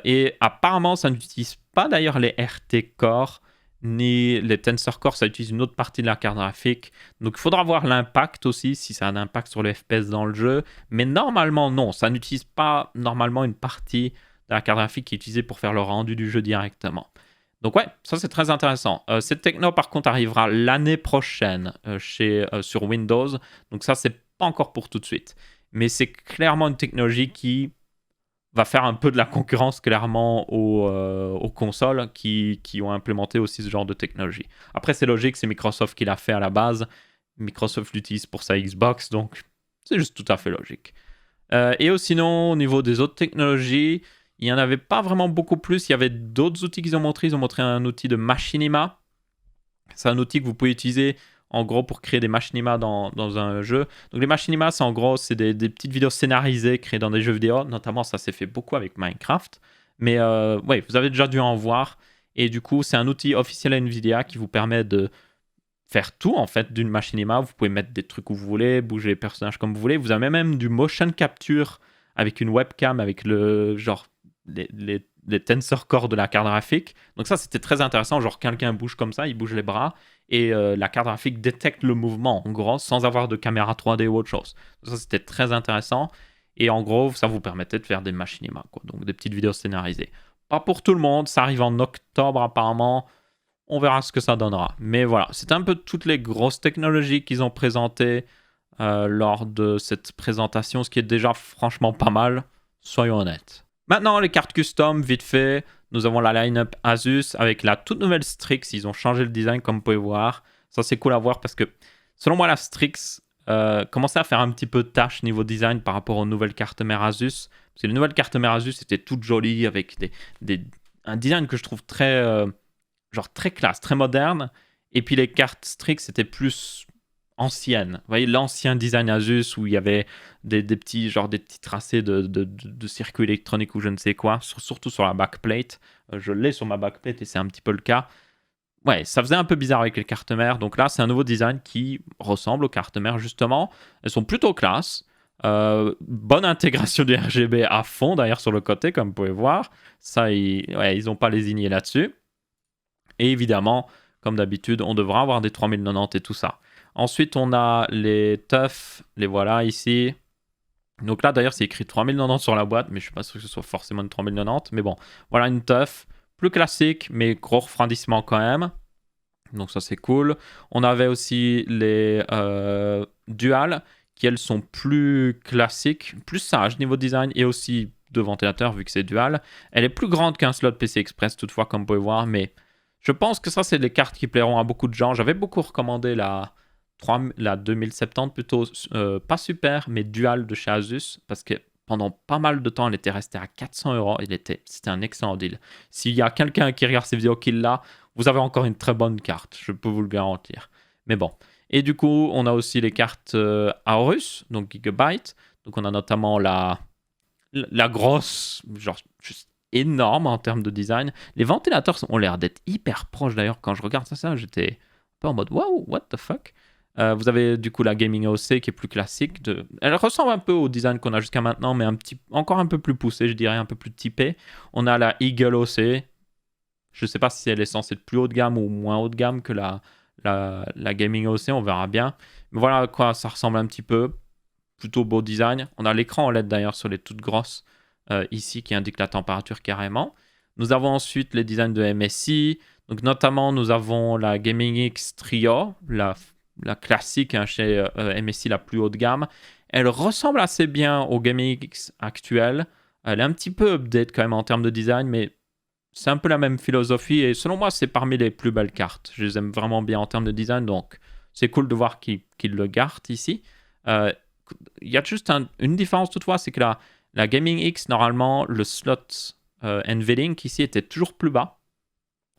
Et apparemment, ça n'utilise pas d'ailleurs les RT Core, ni les Tensor Core, ça utilise une autre partie de la carte graphique. Donc il faudra voir l'impact aussi, si ça a un impact sur le FPS dans le jeu. Mais normalement, non, ça n'utilise pas normalement une partie de la carte graphique qui est utilisée pour faire le rendu du jeu directement. Donc ouais, ça c'est très intéressant. Cette techno par contre arrivera l'année prochaine sur Windows. Donc ça c'est pas encore pour tout de suite. mais c'est clairement une technologie qui va faire un peu de la concurrence clairement aux consoles qui ont implémenté aussi ce genre de technologie. Après, c'est logique, c'est Microsoft qui l'a fait à la base. Microsoft l'utilise pour sa Xbox, donc c'est juste tout à fait logique. Et sinon, au niveau des autres technologies, il n'y en avait pas vraiment beaucoup plus. Il y avait d'autres outils qu'ils ont montrés. Ils ont montré un outil de machinima. C'est un outil que vous pouvez utiliser en gros pour créer des machinima dans un jeu. Donc les machinima, c'est en gros c'est des petites vidéos scénarisées créées dans des jeux vidéo. Notamment, ça s'est fait beaucoup avec Minecraft. Mais ouais, vous avez déjà dû en voir. Et du coup, c'est un outil officiel à Nvidia qui vous permet de faire tout en fait d'une machinima. Vous pouvez mettre des trucs où vous voulez, bouger les personnages comme vous voulez. Vous avez même du motion capture avec une webcam, avec le genre les tensor cores de la carte graphique. Donc ça, c'était très intéressant. Genre, quelqu'un bouge comme ça, il bouge les bras et la carte graphique détecte le mouvement, en gros, sans avoir de caméra 3D ou autre chose. Donc ça, c'était très intéressant. Et en gros, ça vous permettait de faire des machinima, quoi. Donc des petites vidéos scénarisées. Pas pour tout le monde. Ça arrive en octobre, apparemment. On verra ce que ça donnera. Mais voilà, c'était un peu toutes les grosses technologies qu'ils ont présentées lors de cette présentation, ce qui est déjà franchement pas mal, soyons honnêtes. Maintenant, les cartes custom, vite fait, nous avons la line-up Asus avec la toute nouvelle Strix. Ils ont changé le design, comme vous pouvez voir. Ça, c'est cool à voir parce que, selon moi, la Strix commençait à faire un petit peu de tâche niveau design par rapport aux nouvelles cartes mères Asus. Parce que les nouvelles cartes mères Asus étaient toutes jolies avec un design que je trouve très classe, très moderne. Et puis les cartes Strix étaient plus anciennes. Vous voyez, l'ancien design Asus où il y avait des petits tracés de circuits électroniques ou je ne sais quoi, surtout sur la backplate. Je l'ai sur ma backplate et c'est un petit peu le cas. Ouais, ça faisait un peu bizarre avec les cartes mères. Donc là, c'est un nouveau design qui ressemble aux cartes mères, justement. Elles sont plutôt classe. Bonne intégration du RGB à fond, d'ailleurs, sur le côté, comme vous pouvez voir. Ça, ils n'ont pas lésiné là-dessus. Et évidemment, comme d'habitude, on devra avoir des 3090 et tout ça. Ensuite, on a les TUF, les voilà ici. Donc là, d'ailleurs, c'est écrit 3090 sur la boîte, mais je ne suis pas sûr que ce soit forcément une 3090. Mais bon, voilà une TUF, plus classique, mais gros refroidissement quand même. Donc ça, c'est cool. On avait aussi les Dual, qui elles sont plus classiques, plus sages niveau design, et aussi de ventilateur, vu que c'est Dual. Elle est plus grande qu'un slot PC Express, toutefois, comme vous pouvez voir, mais je pense que ça, c'est des cartes qui plairont à beaucoup de gens. J'avais beaucoup recommandé la 2070 plutôt, pas super, mais Dual de chez Asus, parce que pendant pas mal de temps, elle était restée à 400 €. C'était un excellent deal. S'il y a quelqu'un qui regarde ces vidéos qui l'a, vous avez encore une très bonne carte, je peux vous le garantir. Mais bon. Et du coup, on a aussi les cartes Aorus, donc Gigabyte. Donc on a notamment la grosse, genre juste énorme en termes de design. Les ventilateurs ont l'air d'être hyper proches d'ailleurs. Quand je regarde ça, j'étais un peu en mode wow, what the fuck. Vous avez du coup la Gaming OC qui est plus classique. Elle ressemble un peu au design qu'on a jusqu'à maintenant, mais encore un peu plus poussé, je dirais, un peu plus typé. On a la Eagle OC. Je ne sais pas si elle est censée être plus haut de gamme ou moins haut de gamme que la Gaming OC, on verra bien. Mais voilà à quoi ça ressemble un petit peu. Plutôt beau design. On a l'écran OLED d'ailleurs sur les toutes grosses ici qui indique la température carrément. Nous avons ensuite les designs de MSI. Donc notamment, nous avons la Gaming X Trio, la classique hein, chez MSI, la plus haut de gamme. Elle ressemble assez bien au Gaming X actuel. Elle est un petit peu update quand même en termes de design, mais c'est un peu la même philosophie. Et selon moi, c'est parmi les plus belles cartes. Je les aime vraiment bien en termes de design, donc c'est cool de voir qu'ils le gardent ici. Il y a juste une différence toutefois, c'est que la Gaming X, normalement, le slot NVLink ici était toujours plus bas.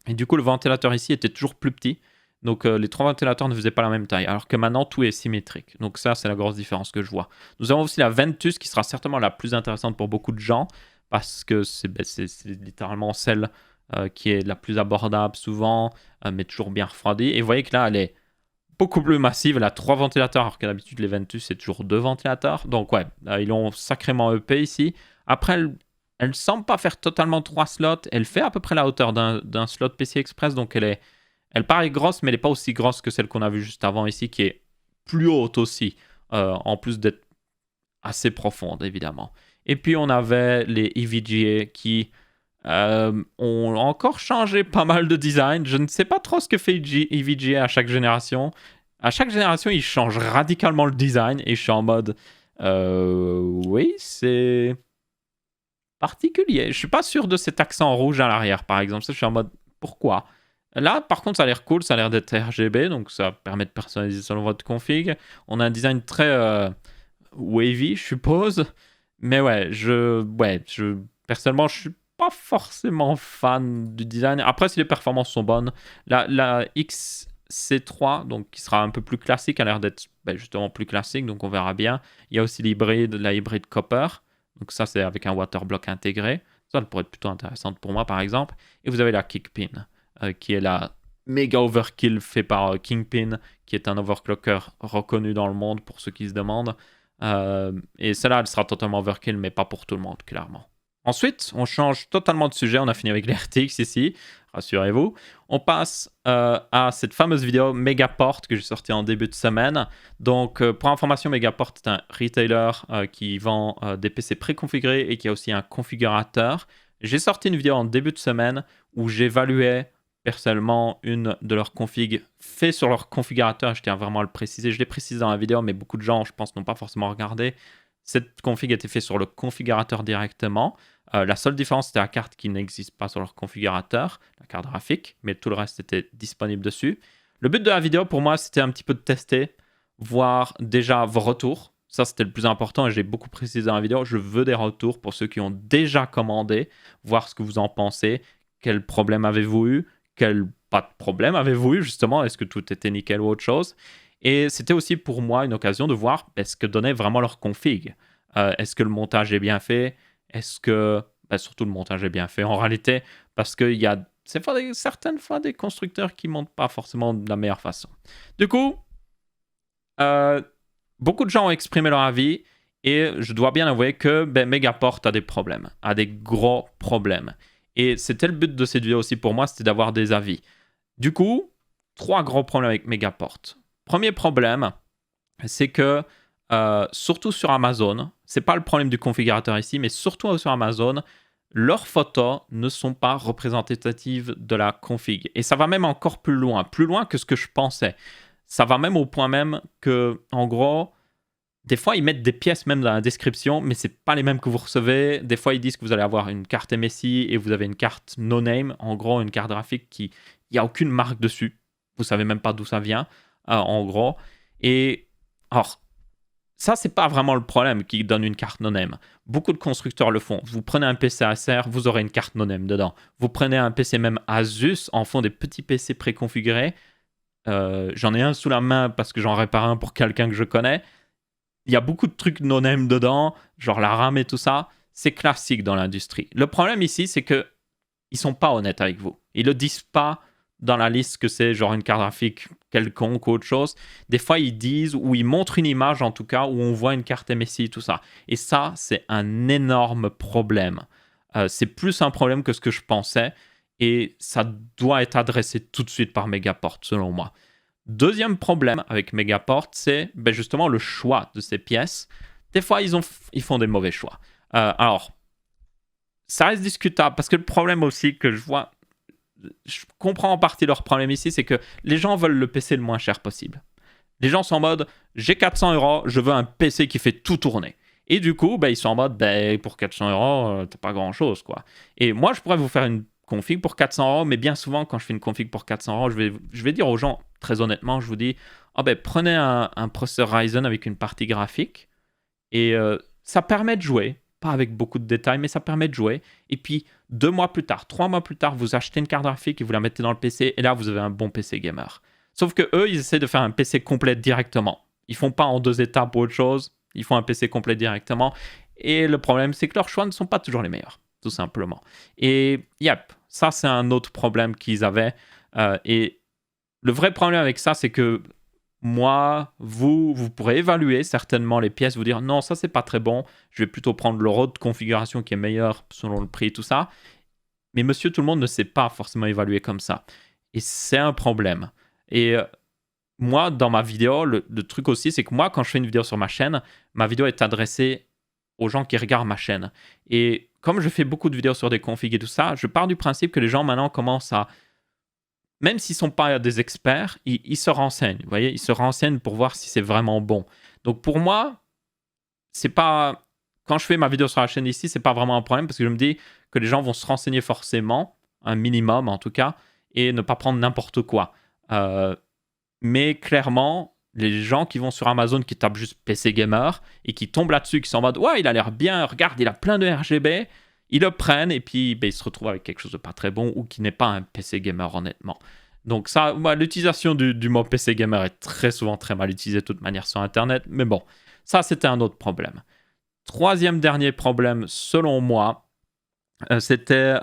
Et du coup, le ventilateur ici était toujours plus petit. Donc, les trois ventilateurs ne faisaient pas la même taille. Alors que maintenant, tout est symétrique. Donc ça, c'est la grosse différence que je vois. Nous avons aussi la Ventus, qui sera certainement la plus intéressante pour beaucoup de gens. Parce que c'est littéralement celle qui est la plus abordable souvent, mais toujours bien refroidie. Et vous voyez que là, elle est beaucoup plus massive. Elle a 3 ventilateurs, alors que d'habitude, les Ventus, c'est toujours 2 ventilateurs. Donc ouais, ils l'ont sacrément EP ici. Après, elle ne semble pas faire totalement 3 slots. Elle fait à peu près la hauteur d'un slot PC Express. Donc elle paraît grosse, mais elle n'est pas aussi grosse que celle qu'on a vue juste avant ici, qui est plus haute aussi, en plus d'être assez profonde, évidemment. Et puis, on avait les EVGA qui ont encore changé pas mal de design. Je ne sais pas trop ce que fait EVGA à chaque génération. À chaque génération, ils changent radicalement le design et je suis en mode Oui, c'est particulier. Je suis pas sûr de cet accent rouge à l'arrière, par exemple. Ça, je suis en mode, pourquoi? Là, par contre, ça a l'air cool, ça a l'air d'être RGB, donc ça permet de personnaliser selon votre config. On a un design très wavy, je suppose. Mais ouais, personnellement, je suis pas forcément fan du design. Après, si les performances sont bonnes, la XC3, donc qui sera un peu plus classique, a l'air d'être justement plus classique, donc on verra bien. Il y a aussi la hybride copper, donc ça c'est avec un waterblock intégré. Ça pourrait être plutôt intéressante pour moi par exemple. Et vous avez la Kickpin, qui est la méga overkill fait par Kingpin, qui est un overclocker reconnu dans le monde pour ceux qui se demandent. Et celle-là, elle sera totalement overkill, mais pas pour tout le monde, clairement. Ensuite, on change totalement de sujet. On a fini avec les RTX ici, rassurez-vous. On passe à cette fameuse vidéo Megaport que j'ai sortie en début de semaine. Donc, pour information, Megaport est un retailer qui vend des PC préconfigurés et qui a aussi un configurateur. J'ai sorti une vidéo en début de semaine où j'évaluais personnellement une de leurs configs fait sur leur configurateur. Je tiens vraiment à le préciser. Je l'ai précisé dans la vidéo, mais beaucoup de gens, je pense, n'ont pas forcément regardé. Cette config a été faite sur le configurateur directement. La seule différence, c'était la carte qui n'existe pas sur leur configurateur, la carte graphique, mais tout le reste était disponible dessus. Le but de la vidéo, pour moi, c'était un petit peu de tester, voir déjà vos retours. Ça, c'était le plus important et j'ai beaucoup précisé dans la vidéo. Je veux des retours pour ceux qui ont déjà commandé, voir ce que vous en pensez, quel problème avez-vous eu, quel pas de problème avez-vous eu, justement, est-ce que tout était nickel ou autre chose. Et c'était aussi pour moi une occasion de voir ce que donnait vraiment leur config. Est-ce que le montage est bien fait? Est-ce que... surtout le montage est bien fait en réalité, parce qu'il y a certaines fois des constructeurs qui ne montent pas forcément de la meilleure façon. Du coup, beaucoup de gens ont exprimé leur avis, et je dois bien avouer que Megaport a des problèmes, a des gros problèmes. Et c'était le but de cette vidéo aussi pour moi, c'était d'avoir des avis. Du coup, 3 gros problèmes avec Megaport. Premier problème, c'est que surtout sur Amazon, c'est pas le problème du configurateur ici, mais surtout sur Amazon, leurs photos ne sont pas représentatives de la config. Et ça va même encore plus loin que ce que je pensais. Ça va même au point même que, en gros, des fois, ils mettent des pièces même dans la description, mais c'est pas les mêmes que vous recevez. Des fois, ils disent que vous allez avoir une carte MSI et vous avez une carte no-name, en gros, une carte graphique qui... Il n'y a aucune marque dessus. Vous savez même pas d'où ça vient, en gros. Et alors, ça, c'est pas vraiment le problème qui donne une carte no-name. Beaucoup de constructeurs le font. Vous prenez un PC Acer, vous aurez une carte no-name dedans. Vous prenez un PC même Asus, en font des petits PC préconfigurés. J'en ai un sous la main parce que j'en répare un pour quelqu'un que je connais. Il y a beaucoup de trucs no-name dedans, genre la RAM et tout ça. C'est classique dans l'industrie. Le problème ici, c'est que ils sont pas honnêtes avec vous. Ils le disent pas dans la liste que c'est genre une carte graphique quelconque ou autre chose. Des fois, ils disent ou ils montrent une image en tout cas où on voit une carte MSI, tout ça. Et ça, c'est un énorme problème. C'est plus un problème que ce que je pensais et ça doit être adressé tout de suite par Megaport, selon moi. Deuxième problème avec Megaport, c'est justement le choix de ces pièces. Des fois, ils font des mauvais choix. Alors, ça reste discutable parce que le problème aussi que je vois, je comprends en partie leur problème ici, c'est que les gens veulent le PC le moins cher possible. Les gens sont en mode, j'ai 400 euros, je veux un PC qui fait tout tourner. Et du coup, ils sont en mode, pour 400 euros, t'as pas grand chose, quoi. Et moi, je pourrais vous faire une config pour 400 euros, mais bien souvent, quand je fais une config pour 400 euros, je vais dire aux gens, très honnêtement, je vous dis, prenez un processeur Ryzen avec une partie graphique, et ça permet de jouer, pas avec beaucoup de détails, mais ça permet de jouer. Et puis, 2 mois plus tard, 3 mois plus tard, vous achetez une carte graphique et vous la mettez dans le PC, et là, vous avez un bon PC gamer. Sauf que eux, ils essaient de faire un PC complet directement. Ils font pas en 2 étapes ou autre chose, ils font un PC complet directement. Et le problème, c'est que leurs choix ne sont pas toujours les meilleurs, tout simplement. Et ça, c'est un autre problème qu'ils avaient. Et le vrai problème avec ça, c'est que moi, vous pourrez évaluer certainement les pièces, vous dire non, ça c'est pas très bon, je vais plutôt prendre l'euro de configuration qui est meilleur selon le prix et tout ça. Mais monsieur, tout le monde ne sait pas forcément évaluer comme ça. Et c'est un problème. Et moi, dans ma vidéo, le truc aussi, c'est que moi, quand je fais une vidéo sur ma chaîne, ma vidéo est adressée aux gens qui regardent ma chaîne. Et comme je fais beaucoup de vidéos sur des configs et tout ça, je pars du principe que les gens maintenant commencent à, même s'ils ne sont pas des experts, ils se renseignent. Vous voyez, ils se renseignent pour voir si c'est vraiment bon. Donc pour moi, c'est pas... Quand je fais ma vidéo sur la chaîne ici, c'est pas vraiment un problème parce que je me dis que les gens vont se renseigner forcément, un minimum en tout cas, et ne pas prendre n'importe quoi. Mais clairement, les gens qui vont sur Amazon, qui tapent juste PC Gamer, et qui tombent là-dessus, qui sont en mode « Ouais, il a l'air bien, regarde, il a plein de RGB », ils le prennent, et puis ils se retrouvent avec quelque chose de pas très bon, ou qui n'est pas un PC Gamer, honnêtement. Donc ça, l'utilisation du mot PC Gamer est très souvent très mal utilisée de toute manière sur Internet, mais bon, ça c'était un autre problème. Troisième dernier problème, selon moi, c'était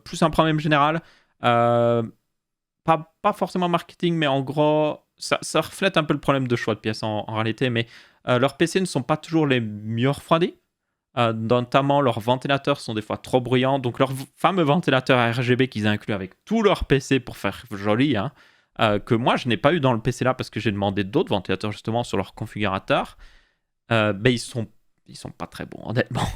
plus un problème général. Pas forcément marketing, mais en gros, ça reflète un peu le problème de choix de pièces en réalité, mais leurs PC ne sont pas toujours les mieux refroidis. Notamment, leurs ventilateurs sont des fois trop bruyants. Donc, leurs fameux ventilateurs RGB qu'ils incluent avec tous leurs PC pour faire joli, hein, que moi, je n'ai pas eu dans le PC là parce que j'ai demandé d'autres ventilateurs justement sur leur configurateur. Ils sont pas très bons, honnêtement.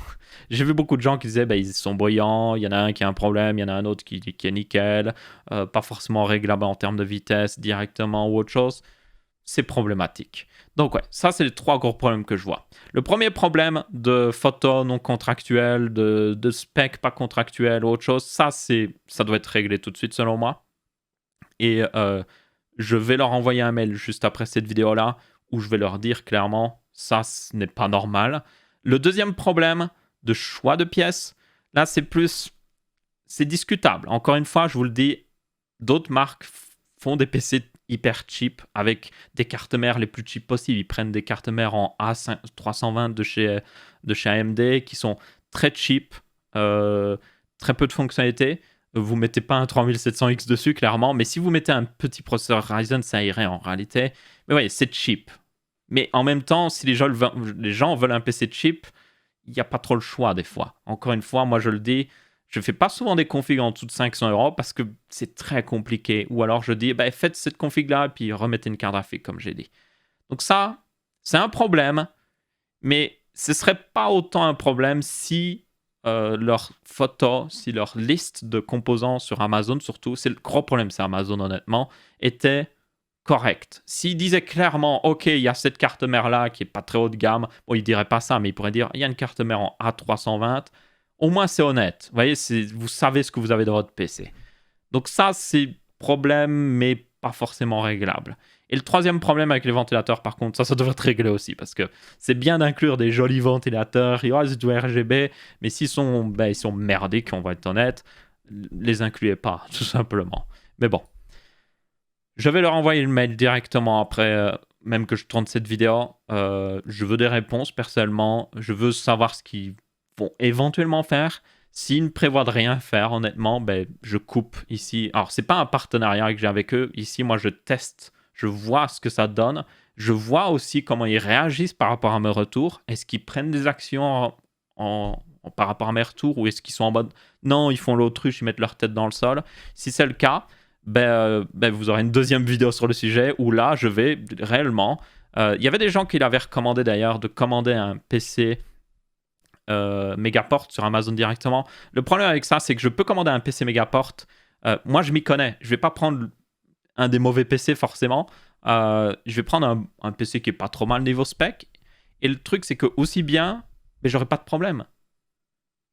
J'ai vu beaucoup de gens qui disaient ils sont bruyants, il y en a un qui a un problème, il y en a un autre qui est nickel, pas forcément réglable en termes de vitesse directement ou autre chose. C'est problématique. Donc ouais, ça c'est les 3 gros problèmes que je vois. Le premier problème de photos non contractuelles, de specs pas contractuels ou autre chose, ça doit être réglé tout de suite selon moi. Et je vais leur envoyer un mail juste après cette vidéo-là où je vais leur dire clairement, ça ce n'est pas normal. Le deuxième problème de choix de pièces, là c'est discutable. Encore une fois, je vous le dis, d'autres marques font des PC hyper cheap avec des cartes mères les plus cheap possibles. Ils prennent des cartes mères en A320 de chez AMD qui sont très cheap, très peu de fonctionnalités. Vous mettez pas un 3700X dessus, clairement, mais si vous mettez un petit processeur Ryzen, ça irait en réalité. Mais ouais, c'est cheap. Mais en même temps, si les gens veulent un PC cheap, il n'y a pas trop le choix des fois. Encore une fois, moi je le dis, je ne fais pas souvent des configs en dessous de 500 € parce que c'est très compliqué. Ou alors je dis, faites cette config-là et puis remettez une carte graphique, comme j'ai dit. Donc ça, c'est un problème, mais ce ne serait pas autant un problème si leur photo, si leur liste de composants sur Amazon, surtout, c'est le gros problème, c'est Amazon honnêtement, était correct. S'il disait clairement, OK, il y a cette carte mère-là qui n'est pas très haut de gamme, bon, il ne dirait pas ça, mais il pourrait dire, il y a une carte mère en A320, au moins c'est honnête. Vous voyez, vous savez ce que vous avez dans votre PC. Donc ça, c'est problème, mais pas forcément réglable. Et le troisième problème avec les ventilateurs, par contre, ça devrait être réglé aussi, parce que c'est bien d'inclure des jolis ventilateurs, il y aura du RGB, mais s'ils sont, ils sont merdiques, on va être honnête, les incluez pas, tout simplement. Mais bon. Je vais leur envoyer le mail directement après, même que je tourne cette vidéo. Je veux des réponses personnellement. Je veux savoir ce qu'ils vont éventuellement faire. S'ils ne prévoient de rien faire, honnêtement, je coupe ici. Alors, c'est pas un partenariat que j'ai avec eux. Ici, moi, je teste. Je vois ce que ça donne. Je vois aussi comment ils réagissent par rapport à mes retours. Est-ce qu'ils prennent des actions par rapport à mes retours ou est-ce qu'ils sont en mode non, ils font l'autruche, ils mettent leur tête dans le sol. Si c'est le cas, vous aurez une deuxième vidéo sur le sujet où là, je vais réellement... Il y avait des gens qui l'avaient recommandé d'ailleurs de commander un PC Megaport sur Amazon directement. Le problème avec ça, c'est que je peux commander un PC Megaport. Moi, je m'y connais. Je vais pas prendre un des mauvais PC forcément. Je vais prendre un PC qui est pas trop mal niveau spec. Et le truc, c'est que aussi bien, j'aurai pas de problème.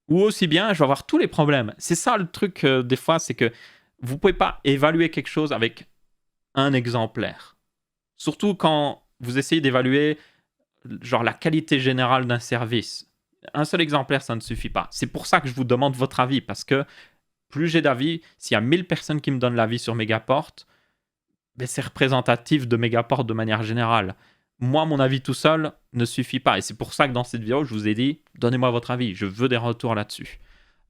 Ou aussi bien, je vais avoir tous les problèmes. C'est ça le truc des fois, c'est que vous ne pouvez pas évaluer quelque chose avec un exemplaire. Surtout quand vous essayez d'évaluer genre la qualité générale d'un service. Un seul exemplaire, ça ne suffit pas. C'est pour ça que je vous demande votre avis, parce que plus j'ai d'avis, s'il y a 1000 personnes qui me donnent l'avis sur Megaport, c'est représentatif de Megaport de manière générale. Moi, mon avis tout seul ne suffit pas. Et c'est pour ça que dans cette vidéo, je vous ai dit, donnez-moi votre avis. Je veux des retours là-dessus.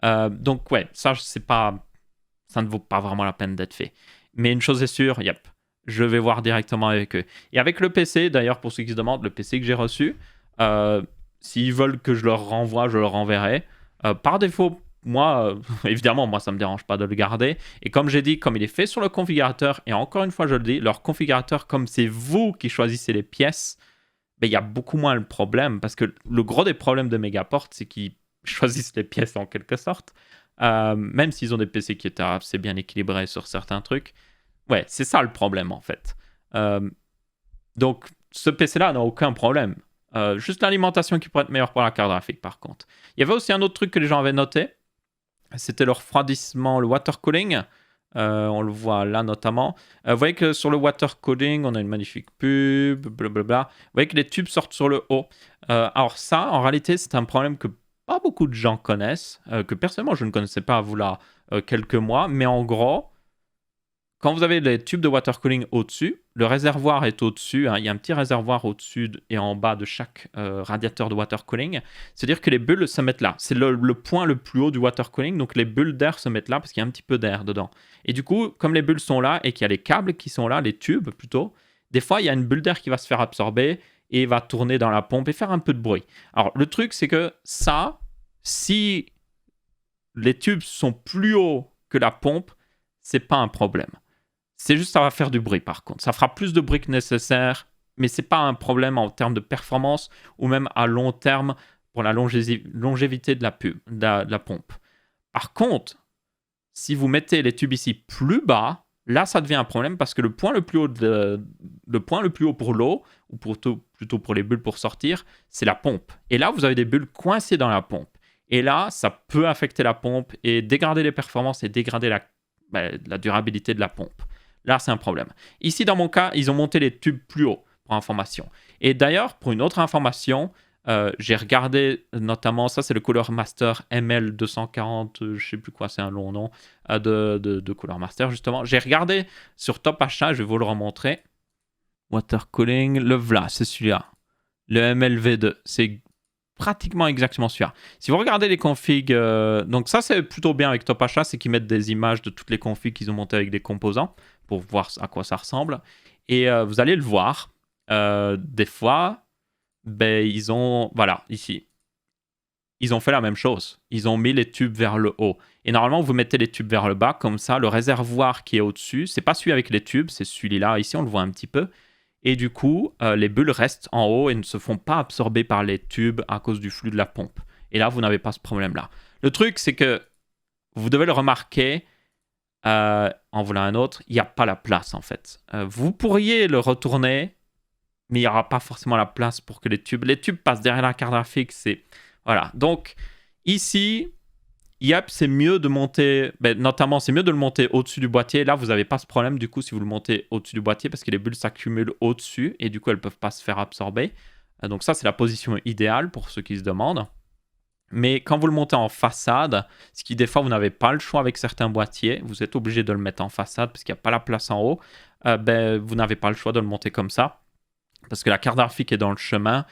Donc ouais, ça ne vaut pas vraiment la peine d'être fait. Mais une chose est sûre, je vais voir directement avec eux. Et avec le PC, d'ailleurs, pour ceux qui se demandent, le PC que j'ai reçu, s'ils veulent que je leur renvoie, je leur renverrai. Par défaut, moi, évidemment, moi, ça ne me dérange pas de le garder. Et comme j'ai dit, comme il est fait sur le configurateur, et encore une fois, je le dis, leur configurateur, comme c'est vous qui choisissez les pièces, il y a beaucoup moins le problème. Parce que le gros des problèmes de Megaport, c'est qu'ils choisissent les pièces en quelque sorte. Même s'ils ont des PC qui étaient assez bien équilibrés sur certains trucs. Ouais, c'est ça le problème en fait. Donc, ce PC-là n'a aucun problème. Juste l'alimentation qui pourrait être meilleure pour la carte graphique, par contre. Il y avait aussi un autre truc que les gens avaient noté. C'était le refroidissement, le water cooling. On le voit là notamment. Vous voyez que sur le water cooling, on a une magnifique pub, blablabla. Vous voyez que les tubes sortent sur le haut. Alors ça, en réalité, c'est un problème que pas beaucoup de gens connaissent, que personnellement, je ne connaissais pas, vous là, quelques mois. Mais en gros, quand vous avez les tubes de water cooling au-dessus, le réservoir est au-dessus. Il y a un petit réservoir au-dessus et en bas de chaque radiateur de water cooling. C'est-à-dire que les bulles se mettent là. C'est le point le plus haut du water cooling. Donc les bulles d'air se mettent là parce qu'il y a un petit peu d'air dedans. Et du coup, comme les bulles sont là et qu'il y a les câbles qui sont là, les tubes plutôt, des fois, il y a une bulle d'air qui va se faire absorber et va tourner dans la pompe et faire un peu de bruit. Alors le truc, c'est que ça, si les tubes sont plus hauts que la pompe, c'est pas un problème. C'est juste ça va faire du bruit par contre. Ça fera plus de bruit que nécessaire, mais c'est pas un problème en termes de performance ou même à long terme pour la longévité de la pompe. Par contre, si vous mettez les tubes ici plus bas, là ça devient un problème parce que le point le plus haut pour l'eau, ou plutôt pour les bulles pour sortir, c'est la pompe. Et là vous avez des bulles coincées dans la pompe. Et là ça peut affecter la pompe et dégrader les performances et dégrader la durabilité de la pompe. Là, c'est un problème. Ici, dans mon cas, ils ont monté les tubes plus haut, pour information. Et d'ailleurs, pour une autre information, j'ai regardé notamment, ça c'est le Cooler Master ML240, je ne sais plus quoi, c'est un long nom, de Cooler Master justement. J'ai regardé sur Top Achat, je vais vous le remontrer. Water Cooling, le voilà, c'est celui-là. Le MLV2, c'est pratiquement exactement celui-là. Si vous regardez les configs, donc ça c'est plutôt bien avec Top Achat, c'est qu'ils mettent des images de toutes les configs qu'ils ont montées avec des composants pour voir à quoi ça ressemble. Et vous allez le voir, des fois, ils ont, voilà, ici, ils ont fait la même chose. Ils ont mis les tubes vers le haut. Et normalement, vous mettez les tubes vers le bas, comme ça, le réservoir qui est au-dessus, c'est pas celui avec les tubes, c'est celui-là. Ici, on le voit un petit peu. Et du coup, les bulles restent en haut et ne se font pas absorber par les tubes à cause du flux de la pompe. Et là, vous n'avez pas ce problème-là. Le truc, c'est que vous devez le remarquer, en voulant un autre, il n'y a pas la place, en fait. Vous pourriez le retourner, mais il n'y aura pas forcément la place pour que les tubes passent derrière la carte graphique. Voilà. Donc, ici, c'est mieux de monter, notamment, c'est mieux de le monter au-dessus du boîtier. Là, vous n'avez pas ce problème, du coup, si vous le montez au-dessus du boîtier, parce que les bulles s'accumulent au-dessus, et du coup, elles ne peuvent pas se faire absorber. Donc ça, c'est la position idéale pour ceux qui se demandent. Mais quand vous le montez en façade, ce qui des fois, vous n'avez pas le choix avec certains boîtiers, vous êtes obligé de le mettre en façade, parce qu'il n'y a pas la place en haut, vous n'avez pas le choix de le monter comme ça, parce que la carte graphique est dans le chemin,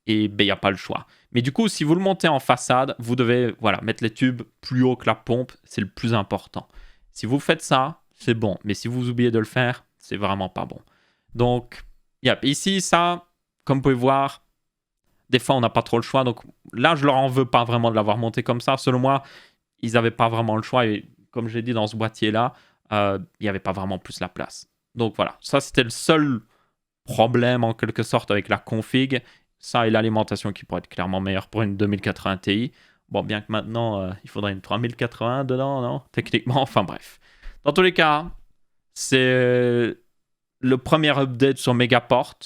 et il n'y a pas le choix. Mais du coup, si vous le montez en façade, vous devez mettre les tubes plus haut que la pompe, c'est le plus important. Si vous faites ça, c'est bon. Mais si vous oubliez de le faire, c'est vraiment pas bon. Donc, ici, ça, comme vous pouvez voir, des fois, on n'a pas trop le choix. Donc là, je leur en veux pas vraiment de l'avoir monté comme ça. Selon moi, ils n'avaient pas vraiment le choix. Et comme j'ai dit, dans ce boîtier-là, il n'y avait pas vraiment plus la place. Donc voilà, ça, c'était le seul problème, en quelque sorte, avec la config. Ça et l'alimentation qui pourrait être clairement meilleure pour une 2080 Ti. Bon, bien que maintenant, il faudrait une 3080 dedans, non? Techniquement, enfin bref. Dans tous les cas, c'est le premier update sur Megaport.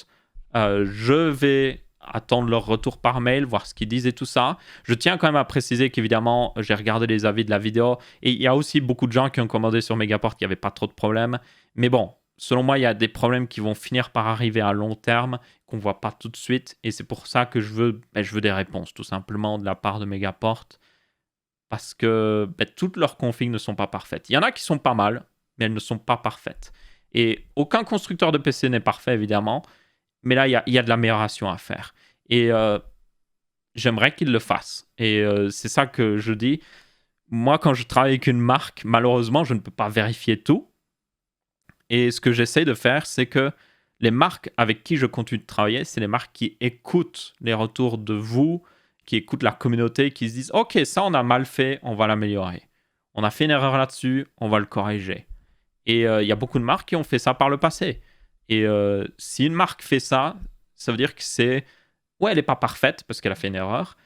Je vais attendre leur retour par mail, voir ce qu'ils disent et tout ça. Je tiens quand même à préciser qu'évidemment, j'ai regardé les avis de la vidéo et il y a aussi beaucoup de gens qui ont commandé sur Megaport qui n'avaient pas trop de problèmes. Mais bon, selon moi, il y a des problèmes qui vont finir par arriver à long terme, qu'on ne voit pas tout de suite. Et c'est pour ça que je veux des réponses, tout simplement, de la part de Megaport. Parce que toutes leurs configs ne sont pas parfaites. Il y en a qui sont pas mal, mais elles ne sont pas parfaites. Et aucun constructeur de PC n'est parfait, évidemment. Mais là, il y a de l'amélioration à faire. Et j'aimerais qu'ils le fassent. Et c'est ça que je dis. Moi, quand je travaille avec une marque, malheureusement, je ne peux pas vérifier tout. Et ce que j'essaie de faire, c'est que les marques avec qui je continue de travailler, c'est les marques qui écoutent les retours de vous, qui écoutent la communauté, qui se disent « Ok, ça, on a mal fait, on va l'améliorer. On a fait une erreur là-dessus, on va le corriger. » Et il y a beaucoup de marques qui ont fait ça par le passé. Et si une marque fait ça, ça veut dire que c'est... Ouais, elle n'est pas parfaite parce qu'elle a fait une erreur,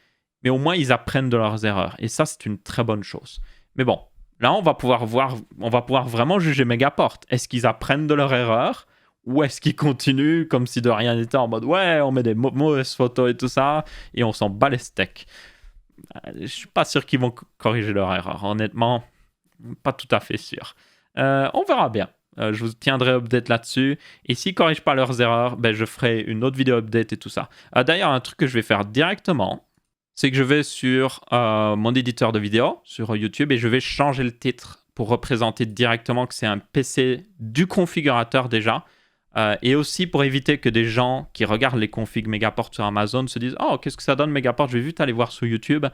mais au moins, ils apprennent de leurs erreurs. Et ça, c'est une très bonne chose. Mais bon, là, on va pouvoir vraiment juger Megaport. Est-ce qu'ils apprennent de leur erreur ou est-ce qu'ils continuent comme si de rien n'était en mode ouais, on met des mauvaises photos et tout ça, et on s'en bat les steaks. Je suis pas sûr qu'ils vont corriger leur erreur. Honnêtement, pas tout à fait sûr. On verra bien. Je vous tiendrai update là-dessus. Et s'ils ne corrigent pas leurs erreurs, ben, je ferai une autre vidéo update et tout ça. D'ailleurs, un truc que je vais faire directement, c'est que je vais sur mon éditeur de vidéo, sur YouTube, et je vais changer le titre pour représenter directement que c'est un PC du configurateur déjà. Et aussi pour éviter que des gens qui regardent les configs Megaport sur Amazon se disent « Oh, qu'est-ce que ça donne Megaport? Je vais vite aller voir sur YouTube. »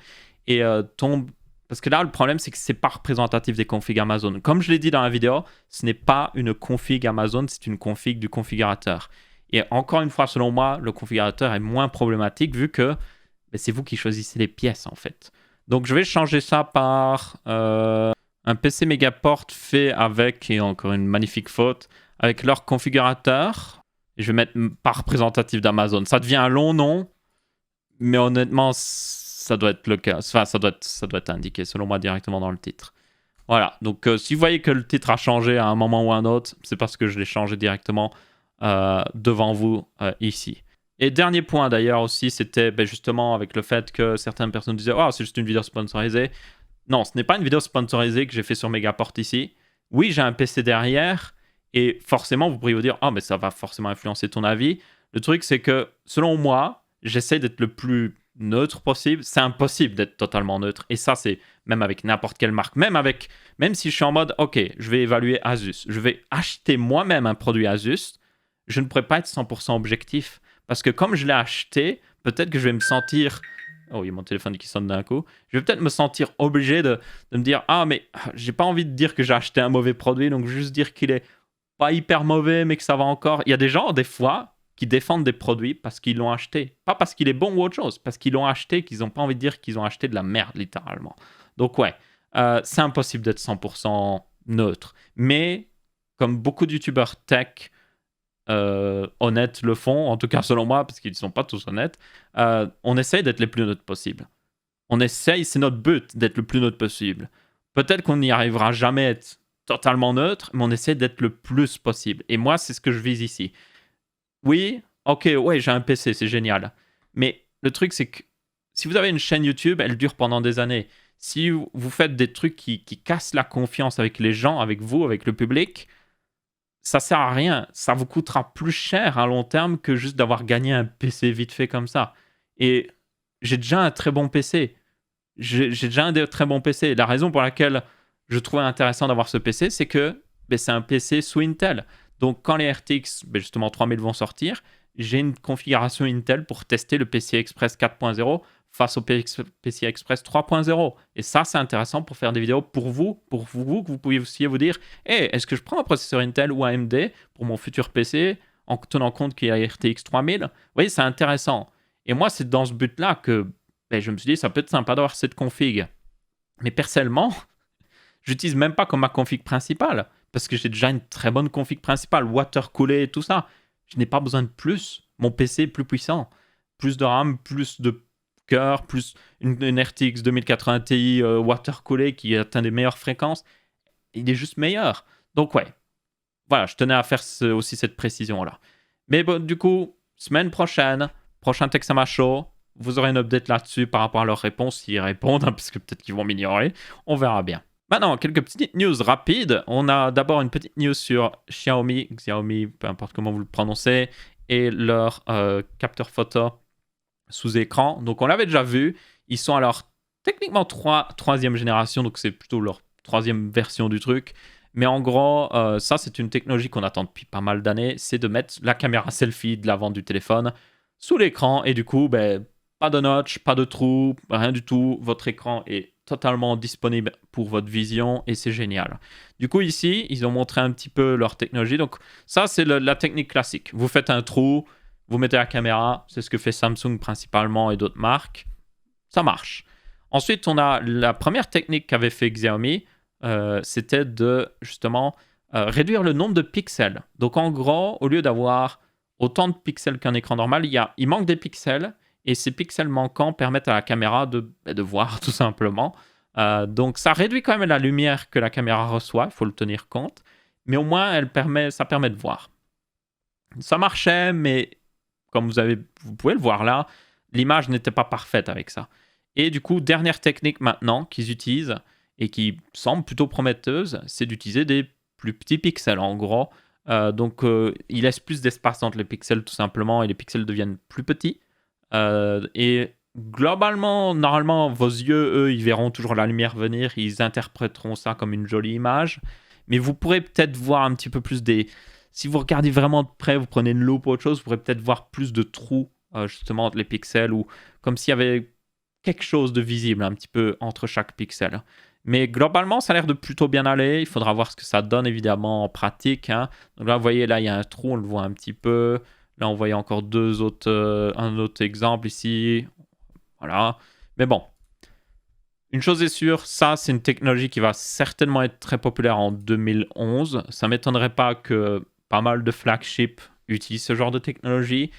Et tombent. Parce que là, le problème, c'est que ce n'est pas représentatif des configs Amazon. Comme je l'ai dit dans la vidéo, ce n'est pas une config Amazon, c'est une config du configurateur. Et encore une fois, selon moi, le configurateur est moins problématique vu que c'est vous qui choisissez les pièces, en fait. Donc, je vais changer ça par un PC Megaport fait avec, et encore une magnifique faute, avec leur configurateur. Et je vais mettre pas représentatif d'Amazon. Ça devient un long nom, mais honnêtement, ça doit être le cas. Enfin, ça doit être indiqué, selon moi, directement dans le titre. Voilà. Donc, si vous voyez que le titre a changé à un moment ou à un autre, c'est parce que je l'ai changé directement devant vous ici. Et dernier point, d'ailleurs, aussi, c'était justement avec le fait que certaines personnes disaient « Oh, c'est juste une vidéo sponsorisée. » Non, ce n'est pas une vidéo sponsorisée que j'ai fait sur Megaport ici. Oui, j'ai un PC derrière. Et forcément, vous pourriez vous dire « Oh, mais ça va forcément influencer ton avis. » Le truc, c'est que, selon moi, j'essaie d'être le plus neutre possible. C'est impossible d'être totalement neutre. Et ça, c'est même avec n'importe quelle marque. Même si je suis en mode, OK, je vais évaluer Asus. Je vais acheter moi-même un produit Asus. Je ne pourrais pas être 100% objectif. Parce que comme je l'ai acheté, peut-être que je vais me sentir... Oh, il y a mon téléphone qui sonne d'un coup. Je vais peut-être me sentir obligé de me dire, ah, mais j'ai pas envie de dire que j'ai acheté un mauvais produit. Donc, juste dire qu'il est pas hyper mauvais, mais que ça va encore. Il y a des gens, des fois, qui défendent des produits parce qu'ils l'ont acheté. Pas parce qu'il est bon ou autre chose, parce qu'ils l'ont acheté, qu'ils n'ont pas envie de dire qu'ils ont acheté de la merde, littéralement. Donc ouais, c'est impossible d'être 100% neutre. Mais, comme beaucoup de youtubeurs tech honnêtes le font, en tout cas selon moi, parce qu'ils ne sont pas tous honnêtes, on essaye d'être les plus neutres possible. On essaye, c'est notre but, d'être le plus neutre possible. Peut-être qu'on n'y arrivera jamais à être totalement neutre, mais on essaie d'être le plus possible. Et moi, c'est ce que je vise ici. Oui, ok, ouais, j'ai un PC, c'est génial. Mais le truc, c'est que si vous avez une chaîne YouTube, elle dure pendant des années. Si vous faites des trucs qui cassent la confiance avec les gens, avec vous, avec le public, ça sert à rien. Ça vous coûtera plus cher à long terme que juste d'avoir gagné un PC vite fait comme ça. Et j'ai déjà un très bon PC. J'ai déjà un très bon PC. La raison pour laquelle je trouvais intéressant d'avoir ce PC, c'est que c'est un PC sous Intel. Donc, quand les RTX, justement 3000 vont sortir, j'ai une configuration Intel pour tester le PCI Express 4.0 face au PCI Express 3.0. Et ça, c'est intéressant pour faire des vidéos pour vous que vous pouvez aussi vous dire hey, est-ce que je prends un processeur Intel ou AMD pour mon futur PC en tenant compte qu'il y a RTX 3000 Vous voyez, c'est intéressant. Et moi, c'est dans ce but-là que je me suis dit ça peut être sympa d'avoir cette config. Mais personnellement, j'utilise même pas comme ma config principale parce que j'ai déjà une très bonne config principale, water coolé et tout ça. Je n'ai pas besoin de plus. Mon PC est plus puissant. Plus de RAM, plus de cœur, plus une RTX 2080 Ti water coolé qui atteint des meilleures fréquences. Il est juste meilleur. Donc ouais, voilà, je tenais à faire aussi cette précision-là. Mais bon, du coup, semaine prochaine, prochain Texama Show, vous aurez une update là-dessus par rapport à leurs réponses, s'ils répondent, parce que peut-être qu'ils vont m'ignorer. On verra bien. Maintenant, quelques petites news rapides. On a d'abord une petite news sur Xiaomi, peu importe comment vous le prononcez, et leur capteur photo sous écran. Donc, on l'avait déjà vu. Ils sont alors techniquement troisième génération, donc c'est plutôt leur troisième version du truc. Mais en gros, ça, c'est une technologie qu'on attend depuis pas mal d'années. C'est de mettre la caméra selfie de l'avant du téléphone sous l'écran. Et du coup, pas de notch, pas de trou, rien du tout. Votre écran est totalement disponible pour votre vision et c'est génial. Du coup, ici, ils ont montré un petit peu leur technologie. Donc, ça, c'est la technique classique. Vous faites un trou, vous mettez la caméra. C'est ce que fait Samsung principalement et d'autres marques. Ça marche. Ensuite, on a la première technique qu'avait fait Xiaomi. C'était de, justement, réduire le nombre de pixels. Donc, en gros, au lieu d'avoir autant de pixels qu'un écran normal, il manque des pixels. Et ces pixels manquants permettent à la caméra de voir, tout simplement. Donc, ça réduit quand même la lumière que la caméra reçoit, il faut le tenir compte. Mais au moins, ça permet de voir. Ça marchait, mais comme vous pouvez le voir là, l'image n'était pas parfaite avec ça. Et du coup, dernière technique maintenant qu'ils utilisent et qui semble plutôt prometteuse, c'est d'utiliser des plus petits pixels. En gros, ils laissent plus d'espace entre les pixels tout simplement et les pixels deviennent plus petits. Et globalement, normalement, vos yeux, eux, ils verront toujours la lumière venir, ils interpréteront ça comme une jolie image. Mais vous pourrez peut-être voir un petit peu plus des... Si vous regardez vraiment de près, vous prenez une loupe ou autre chose, vous pourrez peut-être voir plus de trous justement entre les pixels ou comme s'il y avait quelque chose de visible un petit peu entre chaque pixel. Mais globalement, ça a l'air de plutôt bien aller. Il faudra voir ce que ça donne évidemment en pratique, hein. Donc là, vous voyez, là, il y a un trou, on le voit un petit peu. Là, on voyait encore un autre exemple ici. Voilà. Mais bon, une chose est sûre, ça, c'est une technologie qui va certainement être très populaire en 2011. Ça m'étonnerait pas que pas mal de flagships utilisent ce genre de technologie.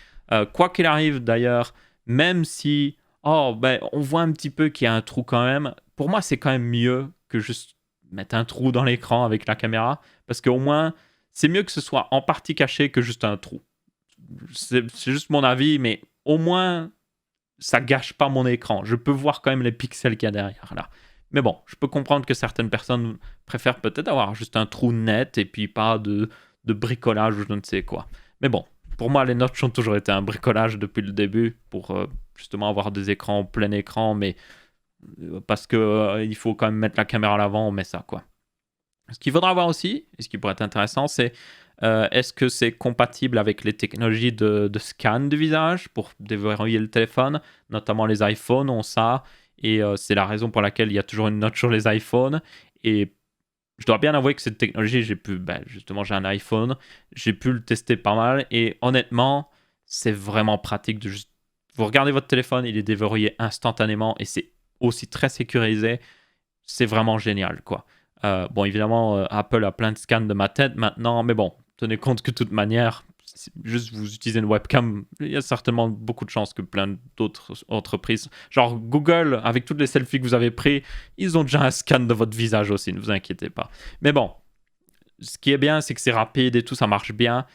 Quoi qu'il arrive d'ailleurs, même si on voit un petit peu qu'il y a un trou quand même, pour moi, c'est quand même mieux que juste mettre un trou dans l'écran avec la caméra, parce qu'au moins, c'est mieux que ce soit en partie caché que juste un trou. C'est juste mon avis, mais au moins, ça gâche pas mon écran. Je peux voir quand même les pixels qu'il y a derrière là. Mais bon, je peux comprendre que certaines personnes préfèrent peut-être avoir juste un trou net et puis pas de bricolage ou je ne sais quoi. Mais bon, pour moi, les notches ont toujours été un bricolage depuis le début pour justement avoir des écrans plein écran, mais parce que il faut quand même mettre la caméra à l'avant, on met ça quoi. Ce qu'il faudra voir aussi, et ce qui pourrait être intéressant, c'est est-ce que c'est compatible avec les technologies de scan du visage pour déverrouiller le téléphone. Notamment les iPhones ont ça, et c'est la raison pour laquelle il y a toujours une note sur les iPhones. Et je dois bien avouer que cette technologie, justement, j'ai un iPhone, j'ai pu le tester pas mal, et honnêtement, c'est vraiment pratique de juste... Vous regardez votre téléphone, il est déverrouillé instantanément, et c'est aussi très sécurisé. C'est vraiment génial, quoi. Bon, évidemment, Apple a plein de scans de ma tête maintenant, mais bon, tenez compte que de toute manière, juste vous utilisez une webcam, il y a certainement beaucoup de chances que plein d'autres entreprises, genre Google, avec toutes les selfies que vous avez pris, ils ont déjà un scan de votre visage aussi, ne vous inquiétez pas. Mais bon, ce qui est bien, c'est que c'est rapide et tout, ça marche bien,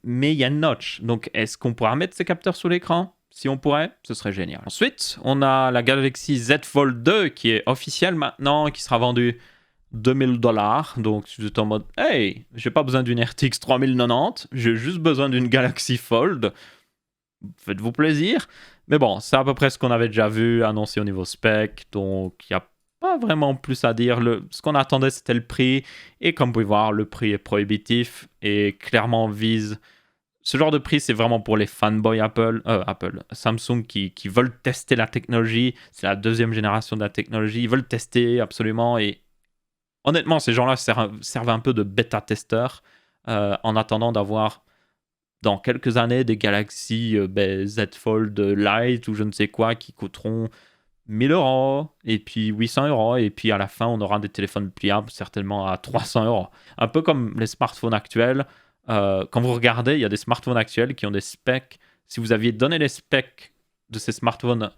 mais il y a une notch. Donc, est-ce qu'on pourra mettre ces capteurs sur l'écran? Si on pourrait, ce serait génial. Ensuite, on a la Galaxy Z Fold 2 qui est officielle maintenant, qui sera vendue $2000. Donc, je suis en mode, hey, j'ai pas besoin d'une RTX 3090, j'ai juste besoin d'une Galaxy Fold. Faites-vous plaisir. Mais bon, c'est à peu près ce qu'on avait déjà vu annoncé au niveau spec, donc il n'y a pas vraiment plus à dire. Ce qu'on attendait, c'était le prix, et comme vous pouvez voir, le prix est prohibitif et clairement vise. Ce genre de prix, c'est vraiment pour les fanboys Samsung qui veulent tester la technologie. C'est la deuxième génération de la technologie. Ils veulent tester absolument. Et honnêtement, ces gens-là servent un peu de bêta-testeurs en attendant d'avoir dans quelques années des Galaxy Z Fold Lite ou je ne sais quoi qui coûteront 1000 € et puis 800 € et puis à la fin on aura des téléphones pliables certainement à 300 €. Un peu comme les smartphones actuels. Quand vous regardez, il y a des smartphones actuels qui ont des specs. Si vous aviez donné les specs de ces smartphones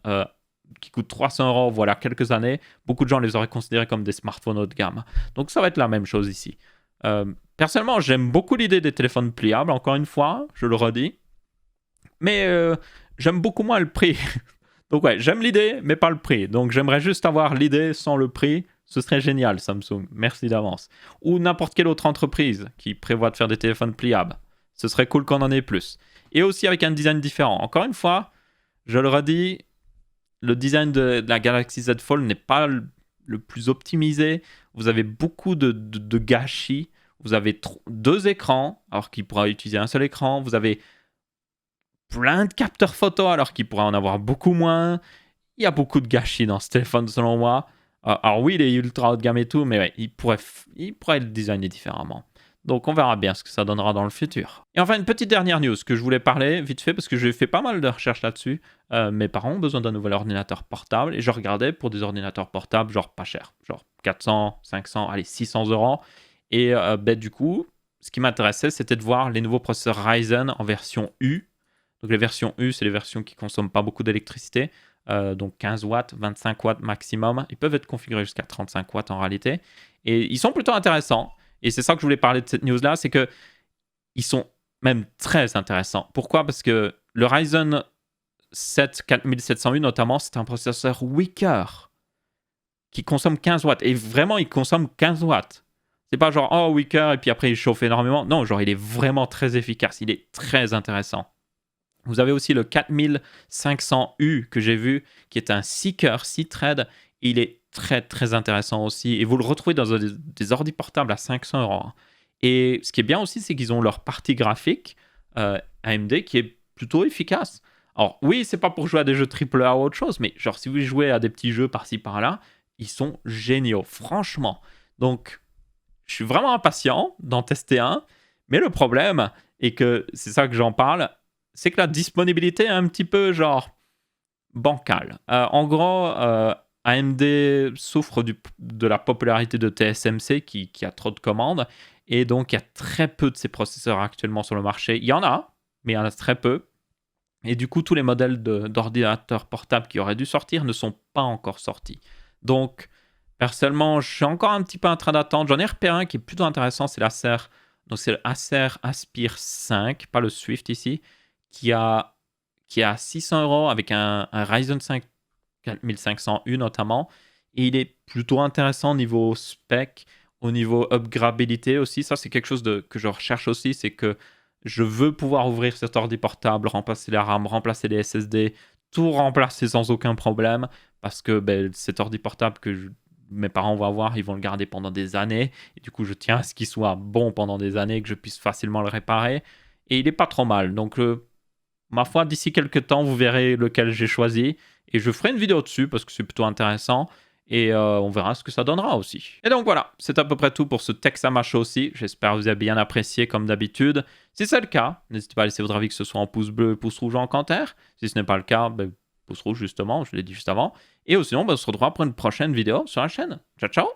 qui coûtent 300 € voilà quelques années, beaucoup de gens les auraient considérés comme des smartphones haut de gamme. Donc ça va être la même chose ici. Personnellement, j'aime beaucoup l'idée des téléphones pliables, encore une fois, je le redis. Mais j'aime beaucoup moins le prix. Donc ouais, j'aime l'idée, mais pas le prix. Donc j'aimerais juste avoir l'idée sans le prix. Ce serait génial, Samsung. Merci d'avance. Ou n'importe quelle autre entreprise qui prévoit de faire des téléphones pliables. Ce serait cool qu'on en ait plus. Et aussi avec un design différent. Encore une fois, je le redis, le design de la Galaxy Z Fold n'est pas le plus optimisé. Vous avez beaucoup de gâchis. Vous avez deux écrans, alors qu'il pourra utiliser un seul écran. Vous avez plein de capteurs photo, alors qu'il pourra en avoir beaucoup moins. Il y a beaucoup de gâchis dans ce téléphone, selon moi. Alors oui, il est ultra haut de gamme et tout, mais ouais, il pourrait le designer différemment. Donc on verra bien ce que ça donnera dans le futur. Et enfin, une petite dernière news que je voulais parler vite fait, parce que j'ai fait pas mal de recherches là-dessus. Mes parents ont besoin d'un nouvel ordinateur portable, et je regardais pour des ordinateurs portables, genre pas cher, genre 400, 500, allez 600 €. Et du coup, ce qui m'intéressait, c'était de voir les nouveaux processeurs Ryzen en version U. Donc les versions U, c'est les versions qui ne consomment pas beaucoup d'électricité. Donc 15 watts, 25 watts maximum. Ils peuvent être configurés jusqu'à 35 watts en réalité. Et ils sont plutôt intéressants. Et c'est ça que je voulais parler de cette news-là, c'est que ils sont même très intéressant. Pourquoi? Parce que le Ryzen 7 4700U notamment, c'est un processeur weaker qui consomme 15 watts. Et vraiment, il consomme 15 watts. C'est pas genre, oh, weaker, et puis après, il chauffe énormément. Non, genre, il est vraiment très efficace. Il est très intéressant. Vous avez aussi le 4500U que j'ai vu, qui est un Seeker 6-thread. Il est très, très intéressant aussi. Et vous le retrouvez dans des ordi portables à 500 €. Et ce qui est bien aussi, c'est qu'ils ont leur partie graphique AMD qui est plutôt efficace. Alors, oui, c'est pas pour jouer à des jeux AAA ou autre chose, mais genre, si vous jouez à des petits jeux par-ci par-là, ils sont géniaux, franchement. Donc, je suis vraiment impatient d'en tester un. Mais le problème, et que c'est ça que j'en parle, c'est que la disponibilité est un petit peu genre bancale. En gros, AMD souffre de la popularité de TSMC qui a trop de commandes. Et donc, il y a très peu de ces processeurs actuellement sur le marché. Il y en a, mais il y en a très peu. Et du coup, tous les modèles d'ordinateurs portables qui auraient dû sortir ne sont pas encore sortis. Donc, personnellement, je suis encore un petit peu en train d'attendre. J'en ai repéré un qui est plutôt intéressant, c'est l'Acer. Donc, c'est l'Acer Aspire 5, pas le Swift ici, qui a 600 € avec un Ryzen 5 4500U notamment. Et il est plutôt intéressant au niveau spec, au niveau upgradabilité aussi. Ça, c'est quelque chose que je recherche aussi, c'est que je veux pouvoir ouvrir cet ordi portable, remplacer la RAM, remplacer les SSD, tout remplacer sans aucun problème, parce que cet ordi portable mes parents vont avoir, ils vont le garder pendant des années, et du coup je tiens à ce qu'il soit bon pendant des années, que je puisse facilement le réparer, et il est pas trop mal. Donc ma foi, d'ici quelques temps, vous verrez lequel j'ai choisi, et je ferai une vidéo dessus, parce que c'est plutôt intéressant, et on verra ce que ça donnera aussi. Et donc voilà, c'est à peu près tout pour ce Texama Show aussi. J'espère que vous avez bien apprécié comme d'habitude. Si c'est le cas, n'hésitez pas à laisser votre avis, que ce soit en pouce bleu, pouce rouge ou en commentaire. Si ce n'est pas le cas, pouce rouge justement, je l'ai dit juste avant. Et sinon, on se retrouvera pour une prochaine vidéo sur la chaîne. Ciao ciao!